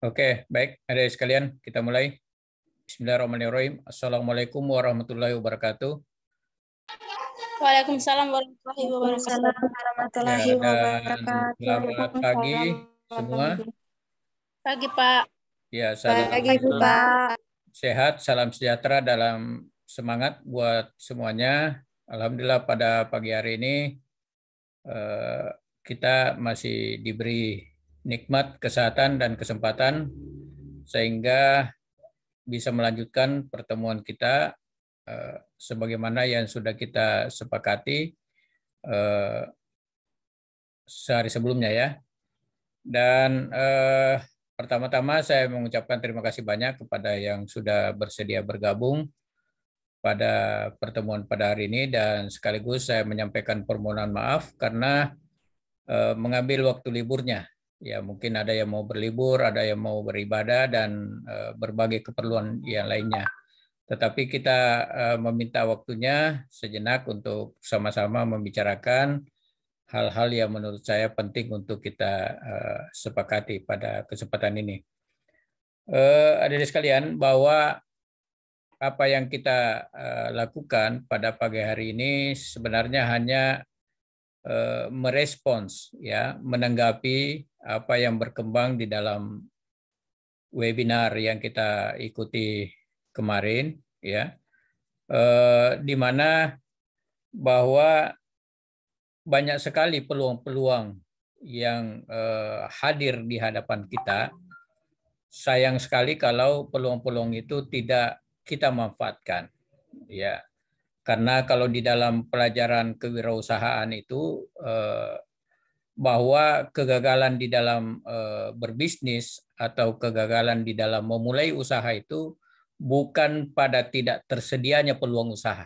Oke, baik. Adik sekalian, kita mulai. Bismillahirrahmanirrahim. Assalamualaikum warahmatullahi wabarakatuh. Waalaikumsalam warahmatullahi Waalaikumsalam wabarakatuh. warahmatullahi Ya, dan wabarakatuh. selamat pagi semua. Pagi, Pak. Ya, Pagi, salam Pak. sehat, salam sejahtera dalam semangat buat semuanya. Alhamdulillah pada pagi hari ini kita masih diberi nikmat kesehatan dan kesempatan sehingga bisa melanjutkan pertemuan kita sebagaimana yang sudah kita sepakati sehari sebelumnya ya. Dan pertama-tama saya mengucapkan terima kasih banyak kepada yang sudah bersedia bergabung pada pertemuan pada hari ini, dan sekaligus saya menyampaikan permohonan maaf karena mengambil waktu liburnya. Ya, mungkin ada yang mau berlibur, ada yang mau beribadah, dan berbagai keperluan yang lainnya. Tetapi kita meminta waktunya sejenak untuk sama-sama membicarakan hal-hal yang menurut saya penting untuk kita sepakati pada kesempatan ini. Adik-adik sekalian, bahwa apa yang kita lakukan pada pagi hari ini sebenarnya hanya merespons, ya, menanggapi apa yang berkembang di dalam webinar yang kita ikuti kemarin, ya, di mana bahwa banyak sekali peluang-peluang yang hadir di hadapan kita. Sayang sekali kalau peluang-peluang itu tidak kita manfaatkan, ya. Karena kalau di dalam pelajaran kewirausahaan itu bahwa kegagalan di dalam berbisnis atau kegagalan di dalam memulai usaha itu bukan pada tidak tersedianya peluang usaha,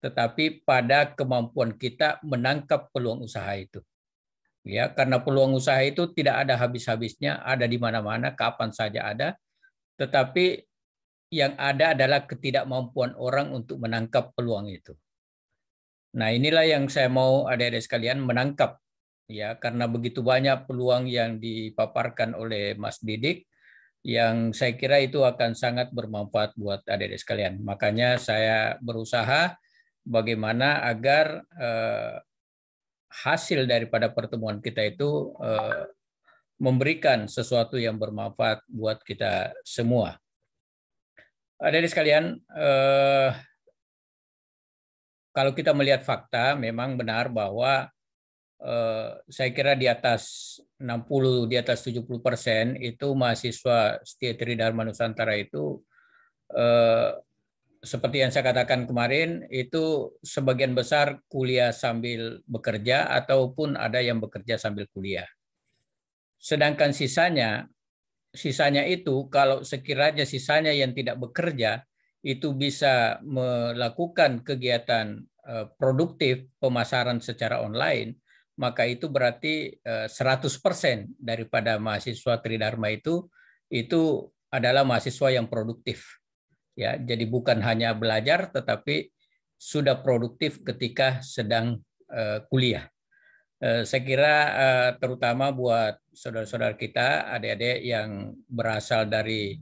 tetapi pada kemampuan kita menangkap peluang usaha itu. Ya, karena peluang usaha itu tidak ada habis-habisnya, ada di mana-mana, kapan saja ada, tetapi yang ada adalah ketidakmampuan orang untuk menangkap peluang itu. Nah, inilah yang saya mau adik-adik sekalian menangkap, ya, karena begitu banyak peluang yang dipaparkan oleh Mas Didik yang saya kira itu akan sangat bermanfaat buat adik-adik sekalian. Makanya saya berusaha bagaimana agar hasil daripada pertemuan kita itu memberikan sesuatu yang bermanfaat buat kita semua. Adik-adik sekalian, kalau kita melihat fakta, memang benar bahwa saya kira di atas 60, di atas 70% itu mahasiswa setia Tridharma Nusantara itu seperti yang saya katakan kemarin, itu sebagian besar kuliah sambil bekerja ataupun ada yang bekerja sambil kuliah. Sedangkan sisanya itu kalau sekiranya sisanya yang tidak bekerja itu bisa melakukan kegiatan produktif pemasaran secara online, maka itu berarti 100% daripada mahasiswa Tridharma itu adalah mahasiswa yang produktif. Ya, jadi bukan hanya belajar tetapi sudah produktif ketika sedang kuliah. Saya kira terutama buat saudara-saudara kita, adik-adik yang berasal dari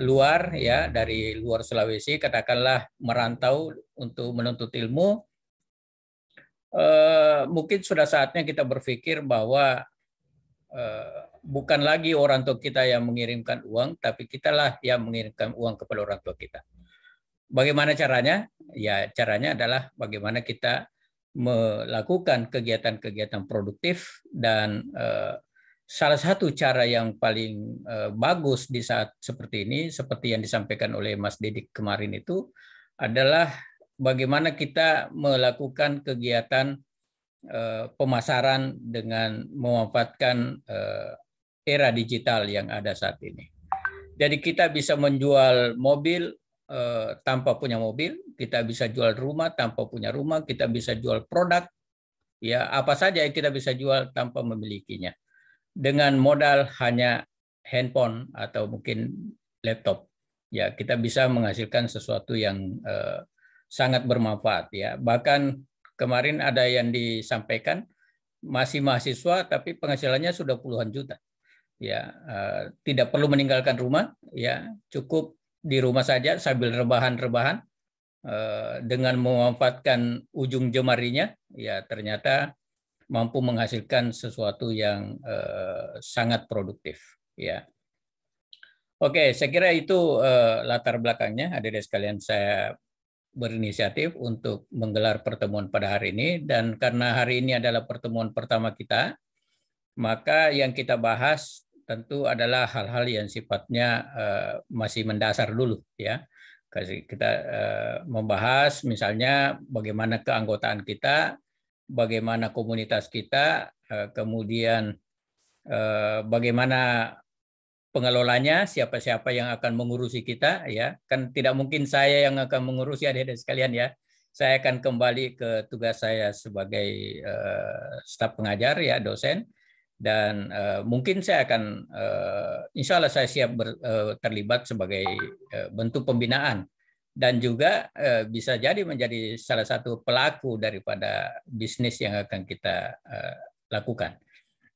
luar, ya, dari luar Sulawesi, katakanlah merantau untuk menuntut ilmu, mungkin sudah saatnya kita berpikir bahwa bukan lagi orang tua kita yang mengirimkan uang, tapi kitalah yang mengirimkan uang kepada orang tua kita. Bagaimana caranya? Ya, caranya adalah bagaimana kita melakukan kegiatan-kegiatan produktif, dan salah satu cara yang paling bagus di saat seperti ini, seperti yang disampaikan oleh Mas Didik kemarin itu, adalah bagaimana kita melakukan kegiatan pemasaran dengan memanfaatkan era digital yang ada saat ini. Jadi kita bisa menjual mobil tanpa punya mobil, kita bisa jual rumah tanpa punya rumah, kita bisa jual produk, ya, apa saja yang kita bisa jual tanpa memilikinya, dengan modal hanya handphone atau mungkin laptop. Ya, kita bisa menghasilkan sesuatu yang sangat bermanfaat, ya. Bahkan kemarin ada yang disampaikan masih mahasiswa tapi penghasilannya sudah puluhan juta. ya, tidak perlu meninggalkan rumah, ya, cukup di rumah saja sambil rebahan-rebahan dengan memanfaatkan ujung jemarinya, ya ternyata mampu menghasilkan sesuatu yang sangat produktif, ya. Oke, saya kira itu latar belakangnya. Adik-adik sekalian, saya berinisiatif untuk menggelar pertemuan pada hari ini, dan karena hari ini adalah pertemuan pertama kita, maka yang kita bahas tentu adalah hal-hal yang sifatnya masih mendasar dulu, ya. Kita membahas misalnya bagaimana keanggotaan kita, bagaimana komunitas kita, kemudian bagaimana pengelolanya, siapa-siapa yang akan mengurusi kita, ya. Kan tidak mungkin saya yang akan mengurusi adik-adik sekalian, ya. Saya akan kembali ke tugas saya sebagai staf pengajar, ya, dosen, dan mungkin saya akan insya Allah saya siap terlibat sebagai bentuk pembinaan, dan juga bisa jadi menjadi salah satu pelaku daripada bisnis yang akan kita lakukan,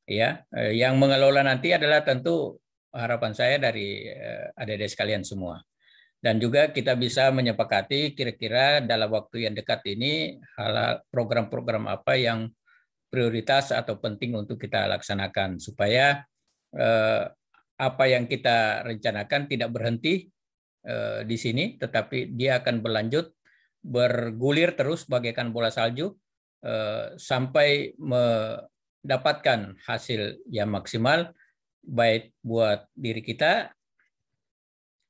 ya. Yang mengelola nanti adalah tentu harapan saya dari adik-adik sekalian semua. Dan juga kita bisa menyepakati kira-kira dalam waktu yang dekat ini program-program apa yang prioritas atau penting untuk kita laksanakan, supaya apa yang kita rencanakan tidak berhenti di sini, tetapi dia akan berlanjut, bergulir terus bagaikan bola salju sampai mendapatkan hasil yang maksimal, baik buat diri kita,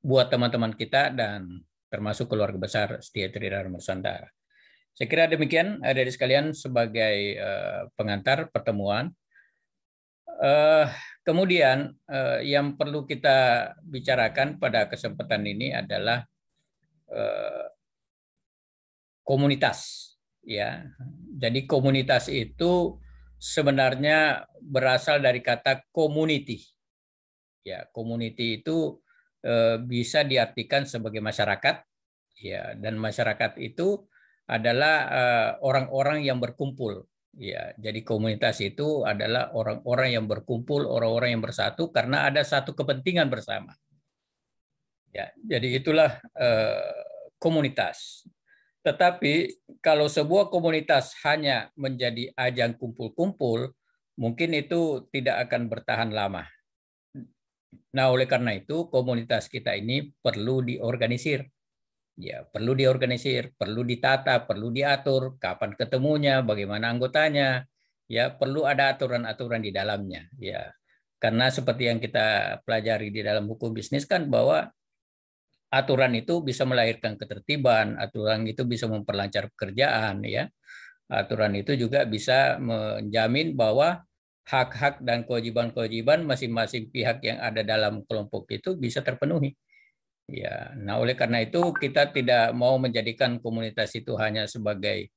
buat teman-teman kita, dan termasuk keluarga besar Setia Tridharma Nusantara. Saya kira demikian, adik-adik sekalian, sebagai pengantar pertemuan. Kemudian yang perlu kita bicarakan pada kesempatan ini adalah komunitas, ya. Jadi komunitas itu sebenarnya berasal dari kata community. Ya, community itu bisa diartikan sebagai masyarakat, ya, dan masyarakat itu adalah orang-orang yang berkumpul, ya. Jadi komunitas itu adalah orang-orang yang berkumpul, orang-orang yang bersatu karena ada satu kepentingan bersama, ya. Jadi itulah komunitas. Tetapi kalau sebuah komunitas hanya menjadi ajang kumpul-kumpul, mungkin itu tidak akan bertahan lama. Nah, oleh karena itu komunitas kita ini perlu diorganisir. Ya, perlu diorganisir, perlu ditata, perlu diatur, kapan ketemunya, bagaimana anggotanya, ya, perlu ada aturan-aturan di dalamnya, ya. Karena seperti yang kita pelajari di dalam hukum bisnis kan, bahwa aturan itu bisa melahirkan ketertiban, aturan itu bisa memperlancar pekerjaan, ya. Aturan itu juga bisa menjamin bahwa hak-hak dan kewajiban-kewajiban masing-masing pihak yang ada dalam kelompok itu bisa terpenuhi. Ya, nah oleh karena itu kita tidak mau menjadikan komunitas itu hanya sebagai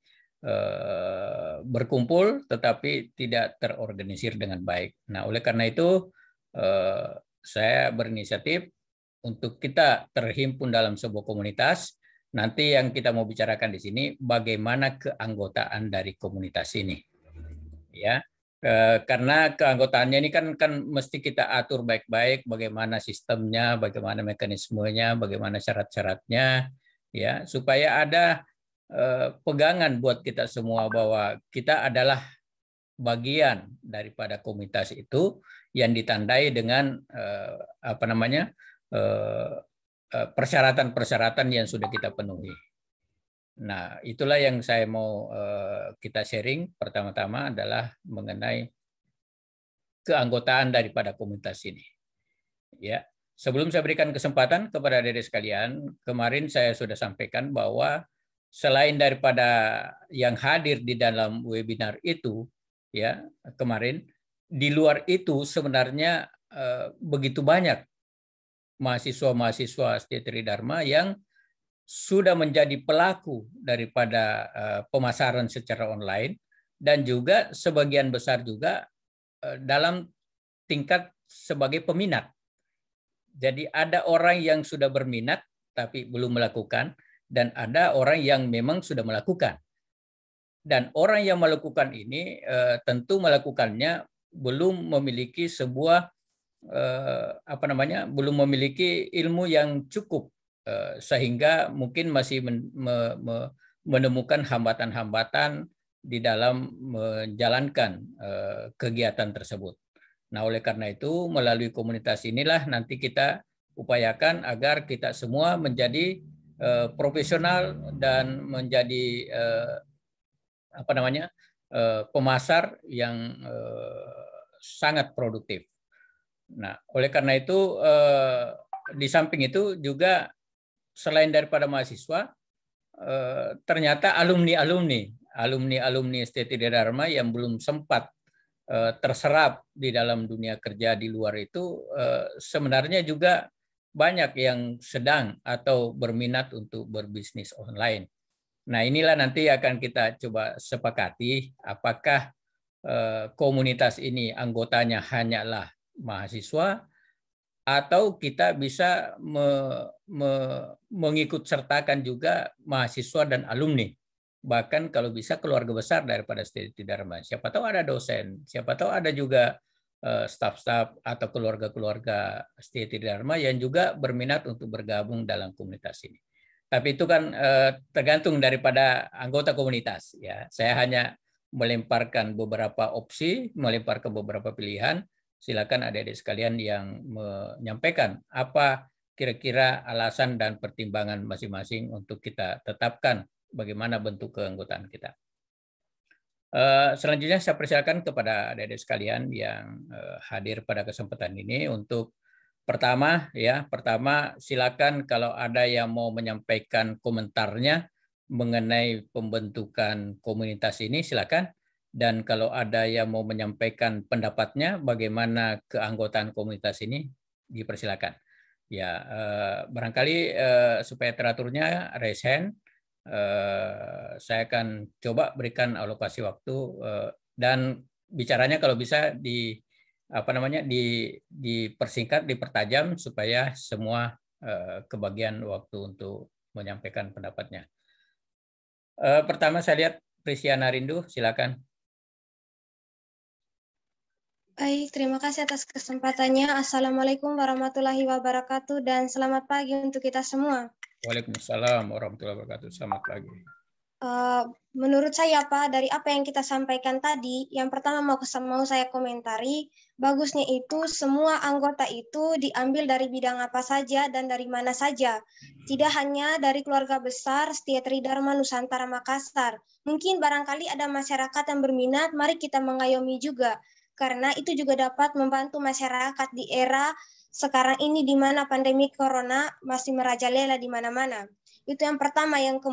berkumpul tetapi tidak terorganisir dengan baik. Nah, oleh karena itu saya berinisiatif untuk kita terhimpun dalam sebuah komunitas. Nanti yang kita mau bicarakan di sini bagaimana keanggotaan dari komunitas ini, ya. Karena keanggotaannya ini kan mesti kita atur baik-baik, bagaimana sistemnya, bagaimana mekanismenya, bagaimana syarat-syaratnya, ya, supaya ada pegangan buat kita semua bahwa kita adalah bagian daripada komunitas itu yang ditandai dengan persyaratan-persyaratan yang sudah kita penuhi. Nah, itulah yang saya mau kita sharing. Pertama-tama adalah mengenai keanggotaan daripada komunitas ini. Ya, sebelum saya berikan kesempatan kepada adik-adik sekalian, kemarin saya sudah sampaikan bahwa selain daripada yang hadir di dalam webinar itu, ya, kemarin, di luar itu sebenarnya begitu banyak mahasiswa-mahasiswa Setia Tridharma yang sudah menjadi pelaku daripada pemasaran secara online, dan juga sebagian besar juga dalam tingkat sebagai peminat. Jadi ada orang yang sudah berminat tapi belum melakukan, dan ada orang yang memang sudah melakukan. Dan orang yang melakukan ini tentu melakukannya belum memiliki sebuah belum memiliki ilmu yang cukup, sehingga mungkin masih menemukan hambatan-hambatan di dalam menjalankan kegiatan tersebut. Nah, oleh karena itu melalui komunitas inilah nanti kita upayakan agar kita semua menjadi profesional dan menjadi pemasar yang sangat produktif. Nah, oleh karena itu di samping itu juga selain daripada mahasiswa, ternyata alumni ST Tridharma Dharma yang belum sempat terserap di dalam dunia kerja di luar itu sebenarnya juga banyak yang sedang atau berminat untuk berbisnis online. Nah, inilah nanti akan kita coba sepakati apakah komunitas ini anggotanya hanyalah mahasiswa atau kita bisa mengikut sertakan juga mahasiswa dan alumni. Bahkan kalau bisa keluarga besar daripada ST Tridharma. Siapa tahu ada dosen, siapa tahu ada juga staf-staf atau keluarga-keluarga ST Tridharma yang juga berminat untuk bergabung dalam komunitas ini. Tapi itu kan tergantung daripada anggota komunitas. Ya, saya hanya melemparkan beberapa opsi, melemparkan beberapa pilihan. Silakan adik-adik sekalian yang menyampaikan apa kira-kira alasan dan pertimbangan masing-masing untuk kita tetapkan bagaimana bentuk keanggotaan kita. Selanjutnya saya persilakan kepada adik-adik sekalian yang hadir pada kesempatan ini untuk pertama silakan kalau ada yang mau menyampaikan komentarnya mengenai pembentukan komunitas ini silakan, dan kalau ada yang mau menyampaikan pendapatnya bagaimana keanggotaan komunitas ini dipersilakan. Ya, barangkali supaya teraturnya raise hand, saya akan coba berikan alokasi waktu dan bicaranya kalau bisa dipersingkat, dipertajam supaya semua kebagian waktu untuk menyampaikan pendapatnya. Pertama saya lihat Prisiana Rindu, silakan. Baik, terima kasih atas kesempatannya. Assalamualaikum warahmatullahi wabarakatuh dan selamat pagi untuk kita semua. Waalaikumsalam warahmatullahi wabarakatuh. Selamat pagi. Menurut saya Pak, dari apa yang kita sampaikan tadi, yang pertama mau saya komentari, bagusnya itu semua anggota itu diambil dari bidang apa saja dan dari mana saja. Tidak hanya dari keluarga besar Setia Tridharma Nusantara Makassar. Mungkin barangkali ada masyarakat yang berminat, mari kita mengayomi juga. Karena itu juga dapat membantu masyarakat di era sekarang ini di mana pandemi corona masih merajalela di mana-mana. Itu yang pertama. Yang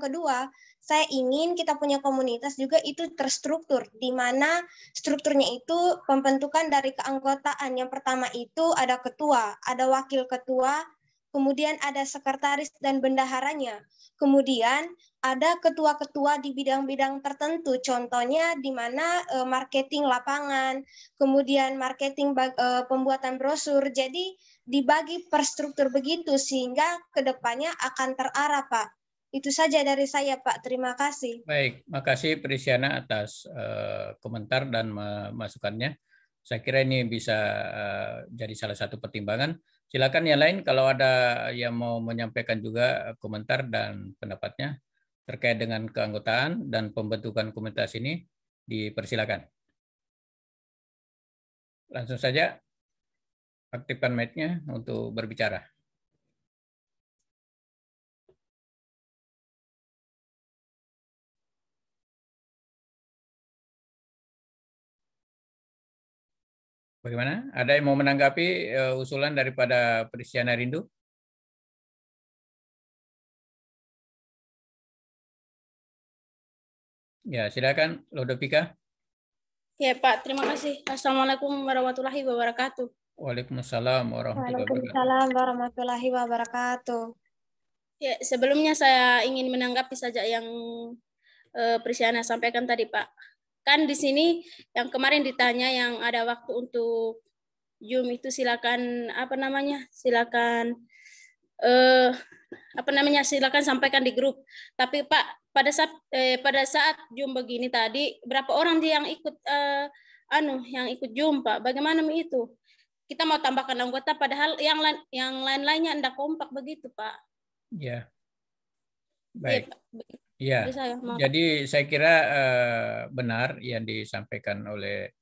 kedua, saya ingin kita punya komunitas juga itu terstruktur, di mana strukturnya itu pembentukan dari keanggotaan. Yang pertama itu ada ketua, ada wakil ketua, kemudian ada sekretaris dan bendaharanya. Kemudian ada ketua-ketua di bidang-bidang tertentu, contohnya di mana marketing lapangan, kemudian marketing pembuatan brosur. Jadi dibagi per struktur begitu sehingga kedepannya akan terarah, Pak. Itu saja dari saya, Pak. Terima kasih. Baik, makasih Prisiana atas komentar dan masukannya. Saya kira ini bisa jadi salah satu pertimbangan. Silakan yang lain kalau ada yang mau menyampaikan juga komentar dan pendapatnya terkait dengan keanggotaan dan pembentukan komunitas ini, dipersilakan. Langsung saja aktifkan mic-nya untuk berbicara. Bagaimana? Ada yang mau menanggapi usulan daripada Prisiana Rindu? Ya, silakan Lodovika. Ya, Pak. Terima kasih. Assalamualaikum warahmatullahi wabarakatuh. Waalaikumsalam warahmatullahi wabarakatuh. Waalaikumsalam warahmatullahi wabarakatuh. Ya, sebelumnya saya ingin menanggapi saja yang Prisiana sampaikan tadi, Pak. Kan di sini yang kemarin ditanya yang ada waktu untuk Zoom itu silakan silakan silakan sampaikan di grup. Tapi Pak, pada saat Zoom begini tadi berapa orang dia yang ikut yang ikut Zoom, Pak? Bagaimana itu? kita mau tambahkan anggota padahal yang lain-lainnya tidak kompak begitu, Pak. Ya, Iya, baik. Pak. Ya, Dari saya, maaf. jadi saya kira benar yang disampaikan oleh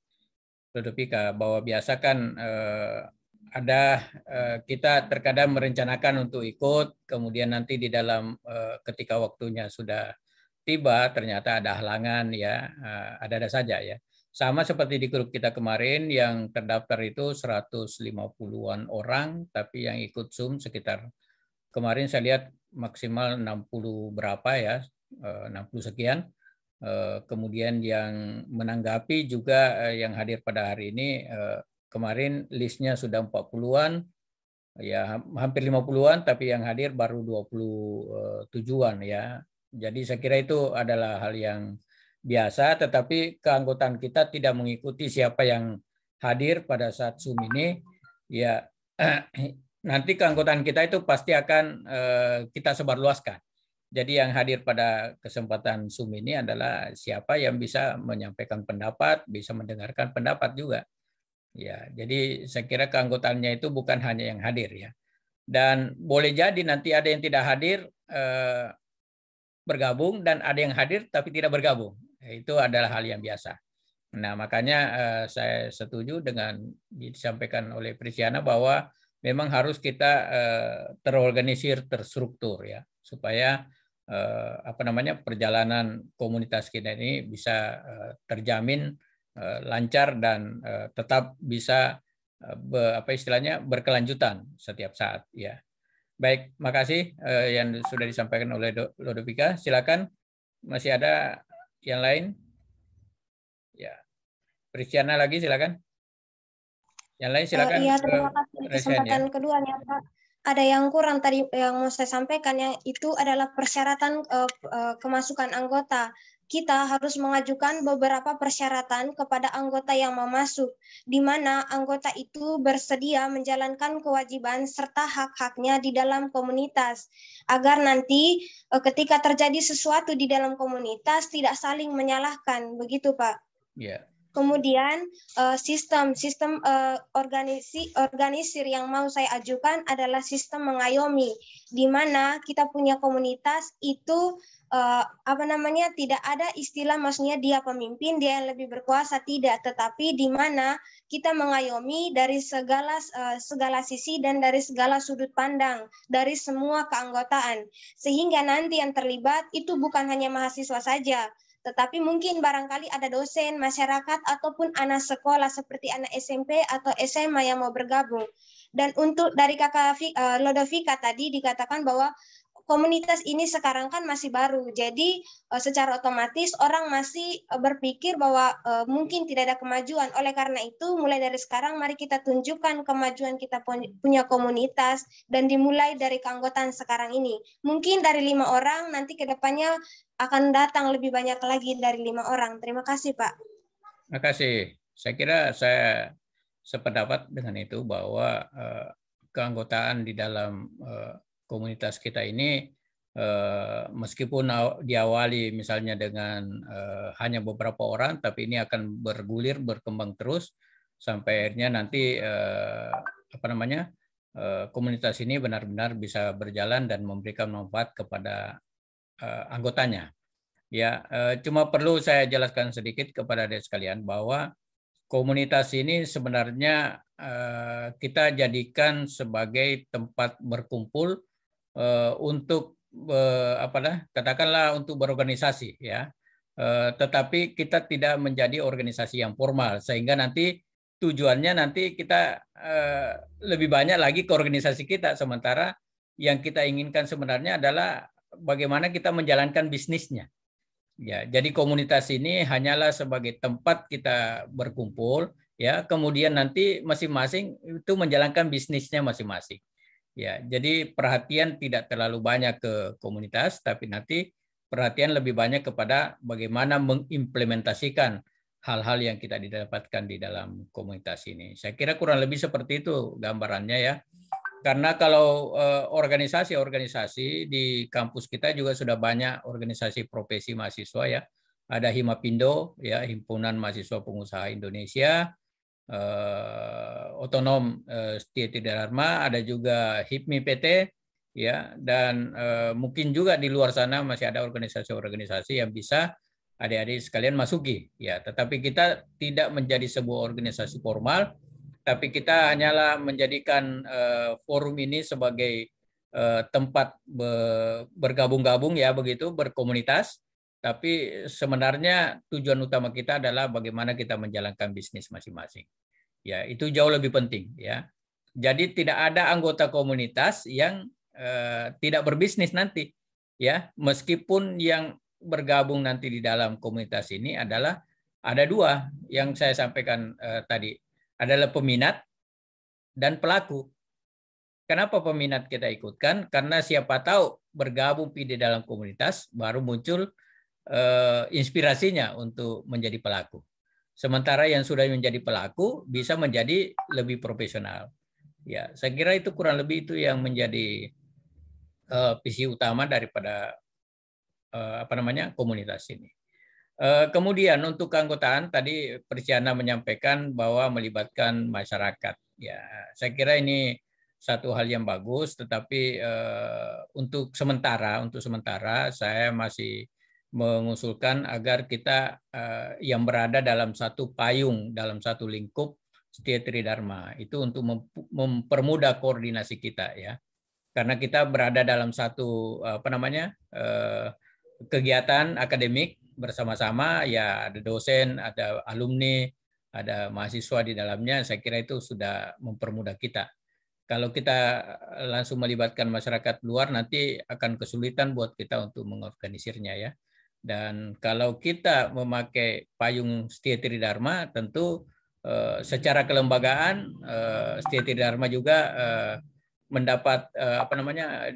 Ludovika bahwa biasa kan ada kita terkadang merencanakan untuk ikut, kemudian nanti di dalam ketika waktunya sudah tiba ternyata ada halangan ya, ada saja ya. Sama seperti di grup kita kemarin yang terdaftar itu 150-an orang, tapi yang ikut Zoom sekitar kemarin saya lihat maksimal 60 berapa ya, 60 sekian. Kemudian yang menanggapi juga yang hadir pada hari ini kemarin listnya sudah 40-an, ya hampir 50-an, tapi yang hadir baru 27-an ya. Jadi saya kira itu adalah hal yang biasa, tetapi keanggotaan kita tidak mengikuti siapa yang hadir pada saat Zoom ini. Ya nanti keanggotaan kita itu pasti akan kita sebarluaskan. Jadi yang hadir pada kesempatan Zoom ini adalah siapa yang bisa menyampaikan pendapat, bisa mendengarkan pendapat juga. Ya, jadi saya kira keanggotaannya itu bukan hanya yang hadir ya. Dan boleh jadi nanti ada yang tidak hadir bergabung dan ada yang hadir tapi tidak bergabung. Itu adalah hal yang biasa. Nah, makanya saya setuju dengan disampaikan oleh Prisiana bahwa memang harus kita terorganisir, terstruktur ya, supaya perjalanan komunitas kita ini bisa terjamin lancar dan tetap bisa berkelanjutan setiap saat ya. Baik, makasih yang sudah disampaikan oleh Ludovika. Silakan, masih ada yang lain? Ya, Prisiana lagi silakan. Yang lain silakan. Iya, terima kasih kesempatan keduanya, Pak. Ada yang kurang tadi yang mau saya sampaikan, yang itu adalah persyaratan kemasukan anggota. Kita harus mengajukan beberapa persyaratan kepada anggota yang mau masuk, di mana anggota itu bersedia menjalankan kewajiban serta hak-haknya di dalam komunitas, agar nanti ketika terjadi sesuatu di dalam komunitas tidak saling menyalahkan, begitu Pak. Yeah. Kemudian sistem organisir yang mau saya ajukan adalah sistem mengayomi, di mana kita punya komunitas itu tidak ada istilah maksudnya dia pemimpin, dia yang lebih berkuasa, tidak, tetapi di mana kita mengayomi dari segala sisi dan dari segala sudut pandang dari semua keanggotaan, sehingga nanti yang terlibat itu bukan hanya mahasiswa saja, tetapi mungkin barangkali ada dosen, masyarakat, ataupun anak sekolah seperti anak SMP atau SMA yang mau bergabung. Dan untuk dari Kakak Ludovika tadi dikatakan bahwa komunitas ini sekarang kan masih baru, jadi secara otomatis orang masih berpikir bahwa mungkin tidak ada kemajuan. Oleh karena itu, mulai dari sekarang mari kita tunjukkan kemajuan kita punya komunitas dan dimulai dari keanggotaan sekarang ini. Mungkin dari 5 orang, nanti ke depannya akan datang lebih banyak lagi dari 5 orang. Terima kasih, Pak. Terima kasih. Saya kira saya sependapat dengan itu bahwa keanggotaan di dalam komunitas kita ini meskipun diawali misalnya dengan hanya beberapa orang, tapi ini akan bergulir, berkembang terus sampai akhirnya nanti komunitas ini benar-benar bisa berjalan dan memberikan manfaat kepada anggotanya. Ya, cuma perlu saya jelaskan sedikit kepada adik sekalian bahwa komunitas ini sebenarnya kita jadikan sebagai tempat berkumpul untuk katakanlah untuk berorganisasi ya, tetapi kita tidak menjadi organisasi yang formal sehingga nanti tujuannya nanti kita lebih banyak lagi ke organisasi kita, sementara yang kita inginkan sebenarnya adalah bagaimana kita menjalankan bisnisnya. Ya, jadi komunitas ini hanyalah sebagai tempat kita berkumpul ya, kemudian nanti masing-masing itu menjalankan bisnisnya masing-masing. Ya, jadi perhatian tidak terlalu banyak ke komunitas, tapi nanti perhatian lebih banyak kepada bagaimana mengimplementasikan hal-hal yang kita didapatkan di dalam komunitas ini. Saya kira kurang lebih seperti itu gambarannya ya. Karena kalau organisasi-organisasi di kampus kita juga sudah banyak organisasi profesi mahasiswa ya. Ada Himapindo ya, Himpunan Mahasiswa Pengusaha Indonesia, otonom Setia Tridharma, ada juga HIPMI PT, ya, dan mungkin juga di luar sana masih ada organisasi-organisasi yang bisa adik-adik sekalian masuki, ya. Tetapi kita tidak menjadi sebuah organisasi formal, tapi kita hanyalah menjadikan forum ini sebagai tempat bergabung-gabung, ya, begitu, berkomunitas. Tapi sebenarnya tujuan utama kita adalah bagaimana kita menjalankan bisnis masing-masing. Ya, itu jauh lebih penting, ya. Jadi tidak ada anggota komunitas yang tidak berbisnis nanti, ya. Meskipun yang bergabung nanti di dalam komunitas ini adalah ada dua yang saya sampaikan tadi, adalah peminat dan pelaku. Kenapa peminat kita ikutkan? Karena siapa tahu bergabung di dalam komunitas baru muncul inspirasinya untuk menjadi pelaku. Sementara yang sudah menjadi pelaku bisa menjadi lebih profesional. Ya, saya kira itu kurang lebih itu yang menjadi visi utama daripada komunitas ini. Kemudian untuk keanggotaan tadi Prisiana menyampaikan bahwa melibatkan masyarakat. Ya, saya kira ini satu hal yang bagus, tetapi untuk sementara saya masih mengusulkan agar kita yang berada dalam satu payung, dalam satu lingkup Setia Tridharma itu untuk mempermudah koordinasi kita, ya. Karena kita berada dalam satu kegiatan akademik bersama-sama, ya, ada dosen, ada alumni, ada mahasiswa di dalamnya. Saya kira itu sudah mempermudah kita. Kalau kita langsung melibatkan masyarakat luar, nanti akan kesulitan buat kita untuk mengorganisirnya, ya. Dan kalau kita memakai payung Setia Tridharma, tentu secara kelembagaan Setia Tridharma juga mendapat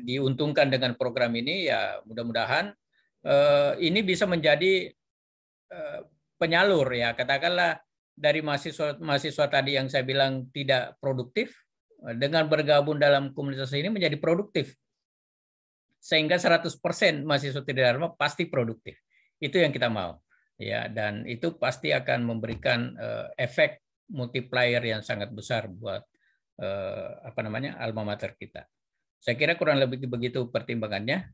diuntungkan dengan program ini, ya. Mudah-mudahan ini bisa menjadi penyalur, ya, katakanlah dari mahasiswa tadi yang saya bilang tidak produktif, dengan bergabung dalam komunitas ini menjadi produktif. Sehingga 100% mahasiswa Tridharma pasti produktif. Itu yang kita mau. Ya, dan itu pasti akan memberikan efek multiplier yang sangat besar buat alma mater kita. Saya kira kurang lebih begitu pertimbangannya.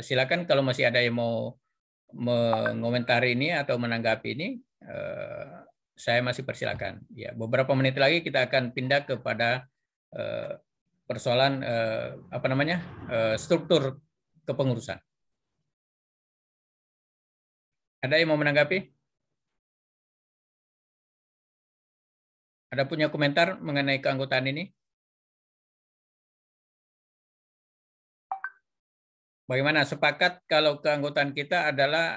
Silakan kalau masih ada yang mau mengomentari ini atau menanggapi ini, saya masih persilakan. Ya, beberapa menit lagi kita akan pindah kepada persoalan struktur kepengurusan. Ada yang mau menanggapi? Ada punya komentar mengenai keanggotaan ini? Bagaimana? Sepakat kalau keanggotaan kita adalah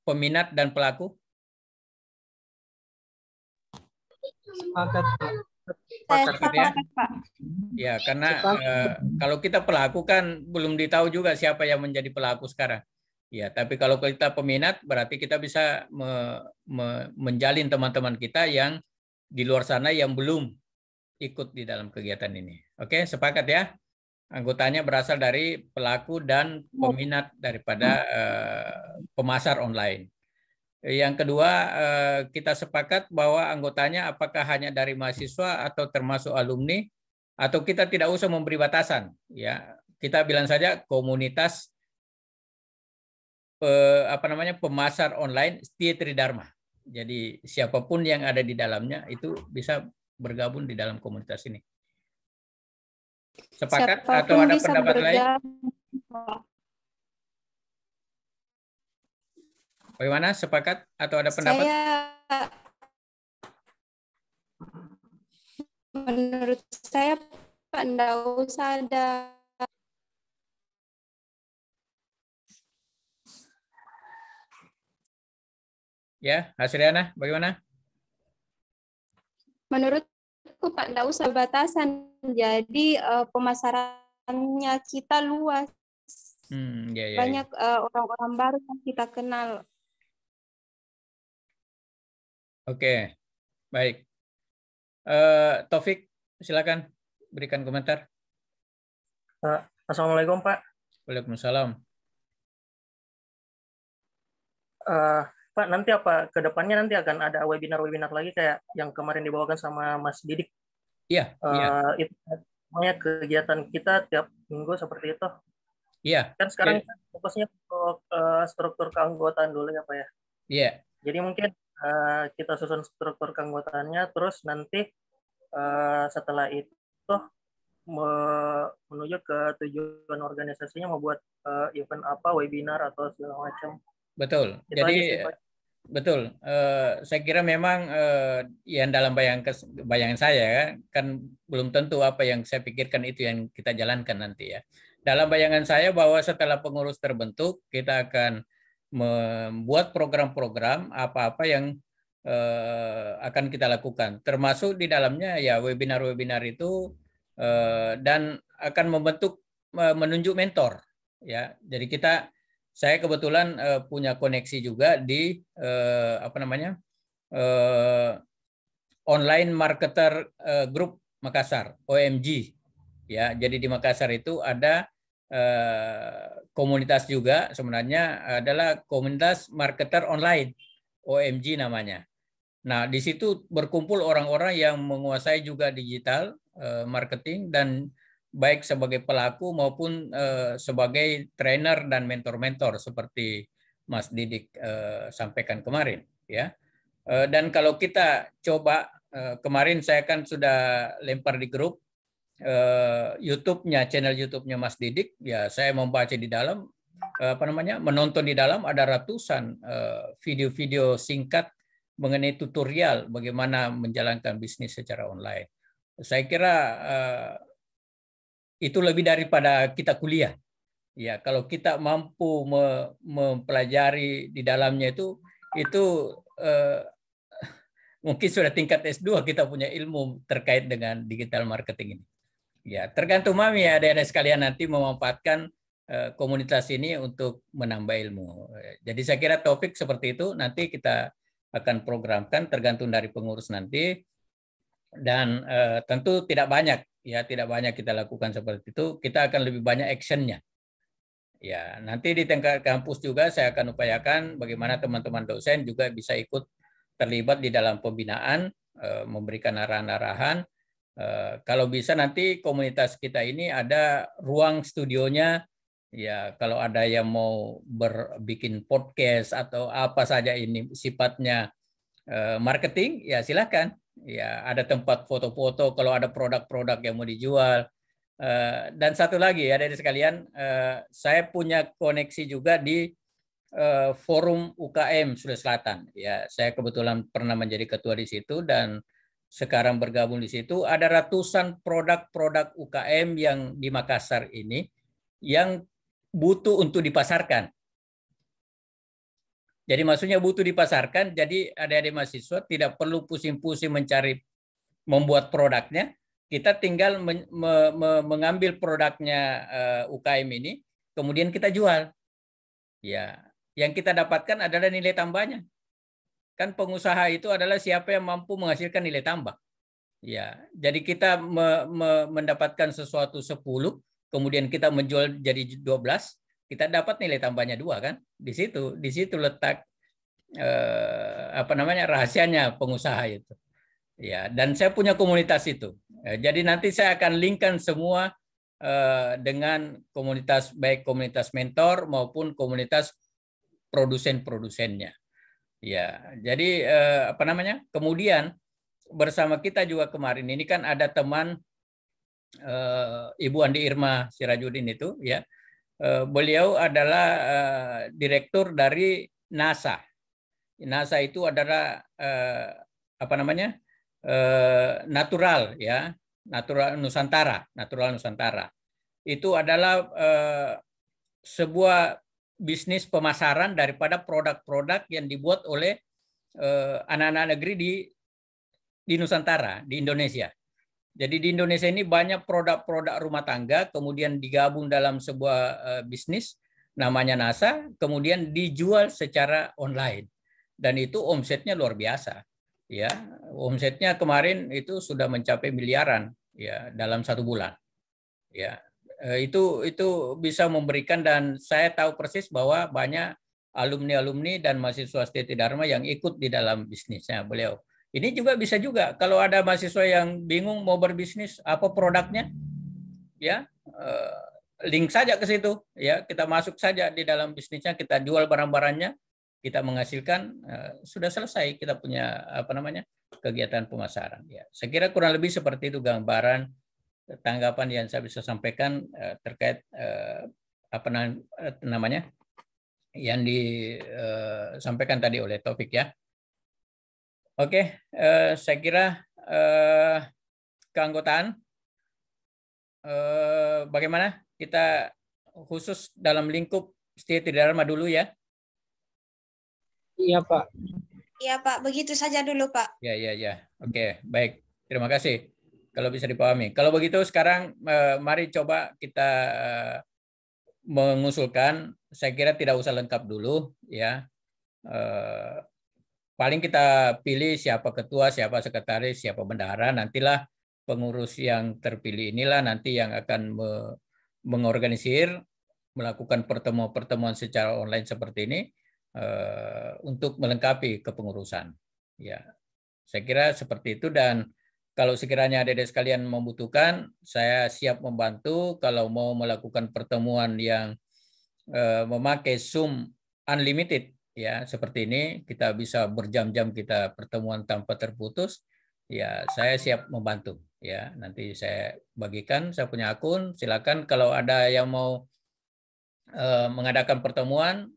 peminat dan pelaku? Sepakat, Pak. Sepakat, ya? Ya, karena kalau kita pelaku kan belum ditahu juga siapa yang menjadi pelaku sekarang. Ya, tapi kalau kita peminat berarti kita bisa menjalin teman-teman kita yang di luar sana yang belum ikut di dalam kegiatan ini. Oke, sepakat, ya? Anggotanya berasal dari pelaku dan peminat daripada pemasar online. Yang kedua, kita sepakat bahwa anggotanya apakah hanya dari mahasiswa atau termasuk alumni, atau kita tidak usah memberi batasan. Ya, kita bilang saja komunitas pemasar online Setia Tridharma. Jadi siapapun yang ada di dalamnya itu bisa bergabung di dalam komunitas ini. Sepakat atau ada pendapat lain? Bagaimana? Sepakat atau ada pendapat? Menurut saya Pak, enggak usah ada. Ya, Hasriana, bagaimana? Menurutku Pak, enggak usah batasan. Jadi pemasarannya kita luas. Banyak orang-orang baru yang kita kenal. Oke, baik. Taufik, silakan berikan komentar. Assalamualaikum, Pak. Waalaikumsalam. Pak, nanti apa ke depannya nanti akan ada webinar-webinar lagi kayak yang kemarin dibawakan sama Mas Didik Iya. Itu semuanya kegiatan kita tiap minggu seperti itu. Iya. Kan sekarang fokusnya untuk struktur keanggotaan dulu ya Pak ya. Iya. Jadi mungkin kita susun struktur keanggotaannya, terus nanti setelah itu menuju ke tujuan organisasinya, mau buat event apa, webinar atau segala macam. Betul. Itu Jadi aja sih, Pak. betul. Saya kira memang yang dalam bayangan saya kan belum tentu apa yang saya pikirkan itu yang kita jalankan nanti ya. Dalam bayangan saya bahwa setelah pengurus terbentuk, kita akan membuat program-program apa-apa yang akan kita lakukan. Termasuk di dalamnya ya webinar-webinar itu dan akan menunjuk mentor. Ya, jadi saya kebetulan punya koneksi juga di Online Marketer Group Makassar, OMG. Ya, jadi di Makassar itu ada komunitas juga, sebenarnya adalah komunitas marketer online, OMG namanya. Nah, di situ berkumpul orang-orang yang menguasai juga digital marketing, dan baik sebagai pelaku maupun sebagai trainer dan mentor-mentor seperti Mas Didik sampaikan kemarin, ya. Dan kalau kita coba, kemarin saya kan sudah lempar di grup YouTube-nya, channel YouTube-nya Mas Didik, ya saya membaca di dalam, menonton di dalam ada ratusan video-video singkat mengenai tutorial bagaimana menjalankan bisnis secara online. Saya kira itu lebih daripada kita kuliah. Ya, kalau kita mampu mempelajari di dalamnya itu mungkin sudah tingkat S2 kita punya ilmu terkait dengan digital marketing ini. Ya, tergantung Mami ya, adik-adik sekalian nanti memanfaatkan komunitas ini untuk menambah ilmu. Jadi saya kira topik seperti itu nanti kita akan programkan tergantung dari pengurus nanti, dan tentu tidak banyak kita lakukan seperti itu, kita akan lebih banyak actionnya. Ya, nanti di tingkat kampus juga saya akan upayakan bagaimana teman-teman dosen juga bisa ikut terlibat di dalam pembinaan, memberikan arahan-arahan. Kalau bisa nanti komunitas kita ini ada ruang studionya, ya kalau ada yang mau bikin podcast atau apa saja ini sifatnya marketing, ya silakan. Ya ada tempat foto-foto kalau ada produk-produk yang mau dijual. Dan satu lagi ya dari sekalian, saya punya koneksi juga di forum UKM Sulawesi Selatan. Ya, saya kebetulan pernah menjadi ketua di situ dan sekarang bergabung di situ. Ada ratusan produk-produk UKM yang di Makassar ini yang butuh untuk dipasarkan. Jadi maksudnya butuh dipasarkan, jadi adik-adik mahasiswa tidak perlu pusing-pusing membuat produknya. Kita tinggal mengambil produknya UKM ini, kemudian kita jual. Ya, yang kita dapatkan adalah nilai tambahnya. Kan pengusaha itu adalah siapa yang mampu menghasilkan nilai tambah. Ya, jadi kita mendapatkan sesuatu 10, kemudian kita menjual jadi 12, kita dapat nilai tambahnya 2 kan? Di situ letak rahasianya pengusaha itu. Ya, dan saya punya komunitas itu. Jadi nanti saya akan linkkan semua dengan komunitas, baik komunitas mentor maupun komunitas produsen-produsennya. Ya, jadi kemudian bersama kita juga kemarin ini kan ada teman Ibu Andi Irma Sirajudin itu, ya. Beliau adalah direktur dari NASA. NASA itu adalah natural, ya, natural Nusantara. Itu adalah sebuah bisnis pemasaran daripada produk-produk yang dibuat oleh anak-anak negeri di Nusantara, di Indonesia. Jadi di Indonesia ini banyak produk-produk rumah tangga, kemudian digabung dalam sebuah bisnis namanya NASA, kemudian dijual secara online. Dan itu omsetnya luar biasa. Ya, omsetnya kemarin itu sudah mencapai miliaran, ya, dalam 1 bulan. Ya, itu bisa memberikan, dan saya tahu persis bahwa banyak alumni-alumni dan mahasiswa Seti Dharma yang ikut di dalam bisnisnya beliau. Ini juga bisa juga kalau ada mahasiswa yang bingung mau berbisnis apa produknya, ya link saja ke situ, ya kita masuk saja di dalam bisnisnya, kita jual barang-barangnya, kita menghasilkan, sudah selesai kita punya kegiatan pemasaran. Ya, saya kira kurang lebih seperti itu gambaran tanggapan yang saya bisa sampaikan terkait yang disampaikan tadi oleh Taufik ya. Oke, saya kira keanggotaan bagaimana kita khusus dalam lingkup Setia Tridharma dulu ya. Iya Pak. Iya Pak, begitu saja dulu Pak. Ya. Oke, baik. Terima kasih. Kalau bisa dipahami. Kalau begitu sekarang mari coba kita mengusulkan. Saya kira tidak usah lengkap dulu ya. Paling kita pilih siapa ketua, siapa sekretaris, siapa bendahara. Nantilah pengurus yang terpilih inilah nanti yang akan mengorganisir, melakukan pertemuan-pertemuan secara online seperti ini untuk melengkapi kepengurusan. Ya, saya kira seperti itu. Dan kalau sekiranya adik-adik sekalian membutuhkan, saya siap membantu. Kalau mau melakukan pertemuan yang memakai Zoom unlimited, ya seperti ini, kita bisa berjam-jam kita pertemuan tanpa terputus. Ya, saya siap membantu. Ya, nanti saya bagikan, saya punya akun. Silakan kalau ada yang mau mengadakan pertemuan,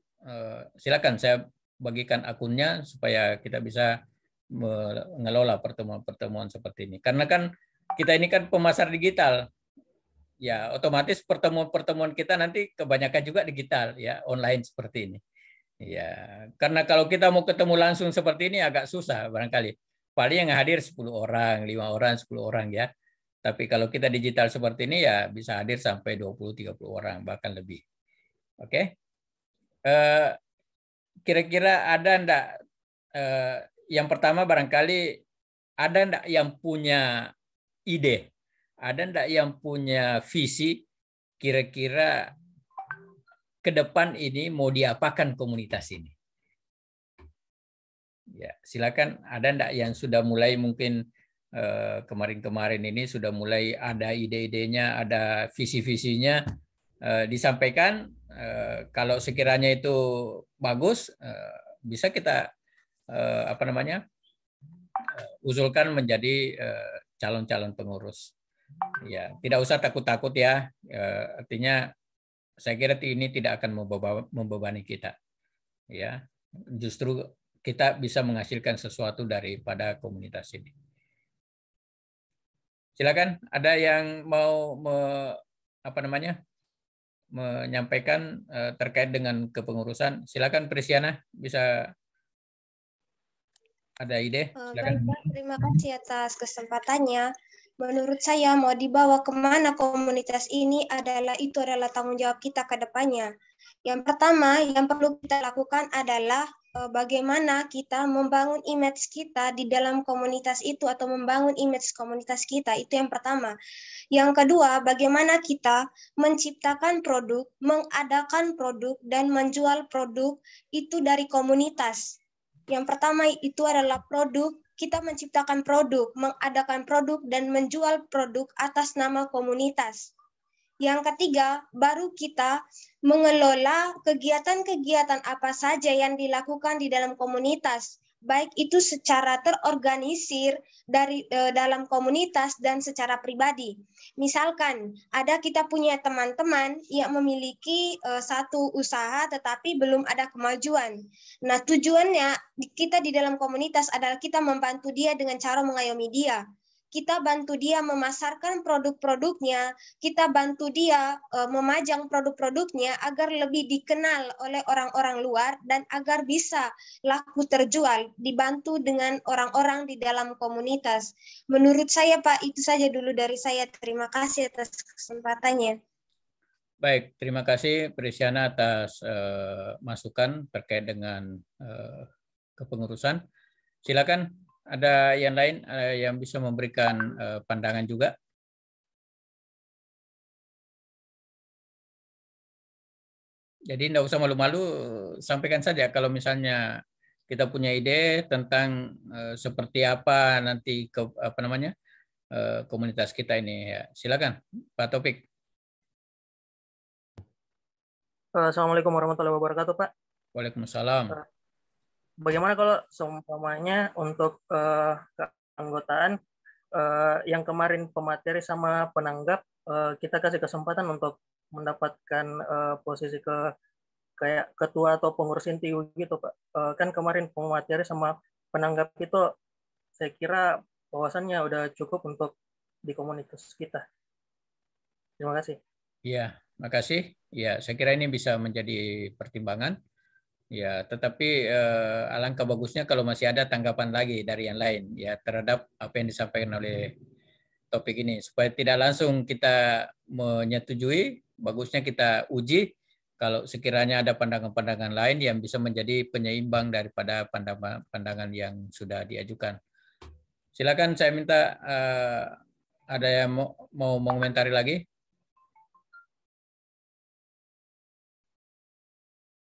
silakan saya bagikan akunnya supaya kita bisa mengelola pertemuan-pertemuan seperti ini. Karena kan kita ini kan pemasar digital, ya otomatis pertemuan-pertemuan kita nanti kebanyakan juga digital, ya online seperti ini. Ya, karena kalau kita mau ketemu langsung seperti ini agak susah barangkali. Paling yang hadir 10 orang, 5 orang, 10 orang ya. Tapi kalau kita digital seperti ini ya bisa hadir sampai 20-30 orang bahkan lebih. Oke. Kira-kira ada enggak yang pertama barangkali ada enggak yang punya ide? Ada enggak yang punya visi kira-kira ke depan ini mau diapakan komunitas ini? Ya, silakan. Ada enggak yang sudah mulai mungkin kemarin-kemarin ini sudah mulai ada ide-idenya, ada visi-visinya disampaikan. Kalau sekiranya itu bagus, bisa kita usulkan menjadi calon-calon pengurus. Ya, tidak usah takut-takut ya. Artinya saya kira ini tidak akan membebani kita. Ya, justru kita bisa menghasilkan sesuatu daripada komunitas ini. Silakan, ada yang mau menyampaikan terkait dengan kepengurusan. Silakan Prisiana, bisa ada ide? Silakan. Baik, terima kasih atas kesempatannya. Menurut saya mau dibawa kemana komunitas ini adalah tanggung jawab kita ke depannya. Yang pertama yang perlu kita lakukan adalah bagaimana kita membangun image kita di dalam komunitas itu atau membangun image komunitas kita, itu yang pertama. Yang kedua, bagaimana kita menciptakan produk, mengadakan produk, dan menjual produk itu dari komunitas. Yang pertama itu adalah produk, kita menciptakan produk, mengadakan produk, dan menjual produk atas nama komunitas. Yang ketiga, baru kita mengelola kegiatan-kegiatan apa saja yang dilakukan di dalam komunitas, baik itu secara terorganisir dari dalam komunitas dan secara pribadi. Misalkan kita punya teman-teman yang memiliki satu usaha tetapi belum ada kemajuan. Nah, tujuannya kita di dalam komunitas adalah kita membantu dia dengan cara mengayomi dia. Kita bantu dia memasarkan produk-produknya, kita bantu dia memajang produk-produknya agar lebih dikenal oleh orang-orang luar dan agar bisa laku terjual, dibantu dengan orang-orang di dalam komunitas. Menurut saya Pak, itu saja dulu dari saya. Terima kasih atas kesempatannya. Baik, terima kasih Prisiana atas masukan terkait dengan kepengurusan. Silakan. Ada yang lain yang bisa memberikan pandangan juga? Jadi tidak usah malu-malu, sampaikan saja kalau misalnya kita punya ide tentang seperti apa nanti komunitas kita ini. Ya, silakan Pak Taufik. Assalamualaikum warahmatullahi wabarakatuh, Pak. Waalaikumsalam. Bagaimana kalau seumpamanya untuk keanggotaan yang kemarin pemateri sama penanggap, kita kasih kesempatan untuk mendapatkan posisi kayak ketua atau pengurus inti gitu, Pak. Kan kemarin pemateri sama penanggap itu saya kira wawasannya udah cukup untuk di komunitas kita. Terima kasih. Iya, makasih. Ya, saya kira ini bisa menjadi pertimbangan. Ya, tetapi alangkah bagusnya kalau masih ada tanggapan lagi dari yang lain ya terhadap apa yang disampaikan oleh topik ini supaya tidak langsung kita menyetujui, bagusnya kita uji kalau sekiranya ada pandangan-pandangan lain yang bisa menjadi penyeimbang daripada pandangan yang sudah diajukan. Silakan, saya minta ada yang mau mengomentari lagi?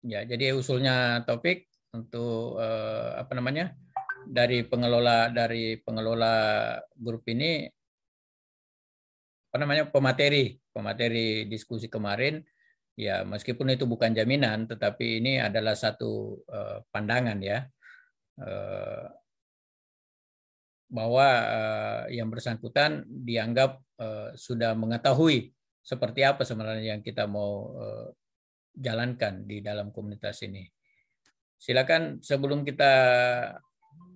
Ya, jadi usulnya Taufik untuk dari pengelola grup ini pemateri diskusi kemarin, ya meskipun itu bukan jaminan, tetapi ini adalah satu pandangan ya. Bahwa yang bersangkutan dianggap sudah mengetahui seperti apa sebenarnya yang kita mau jalankan di dalam komunitas ini. Silakan, sebelum kita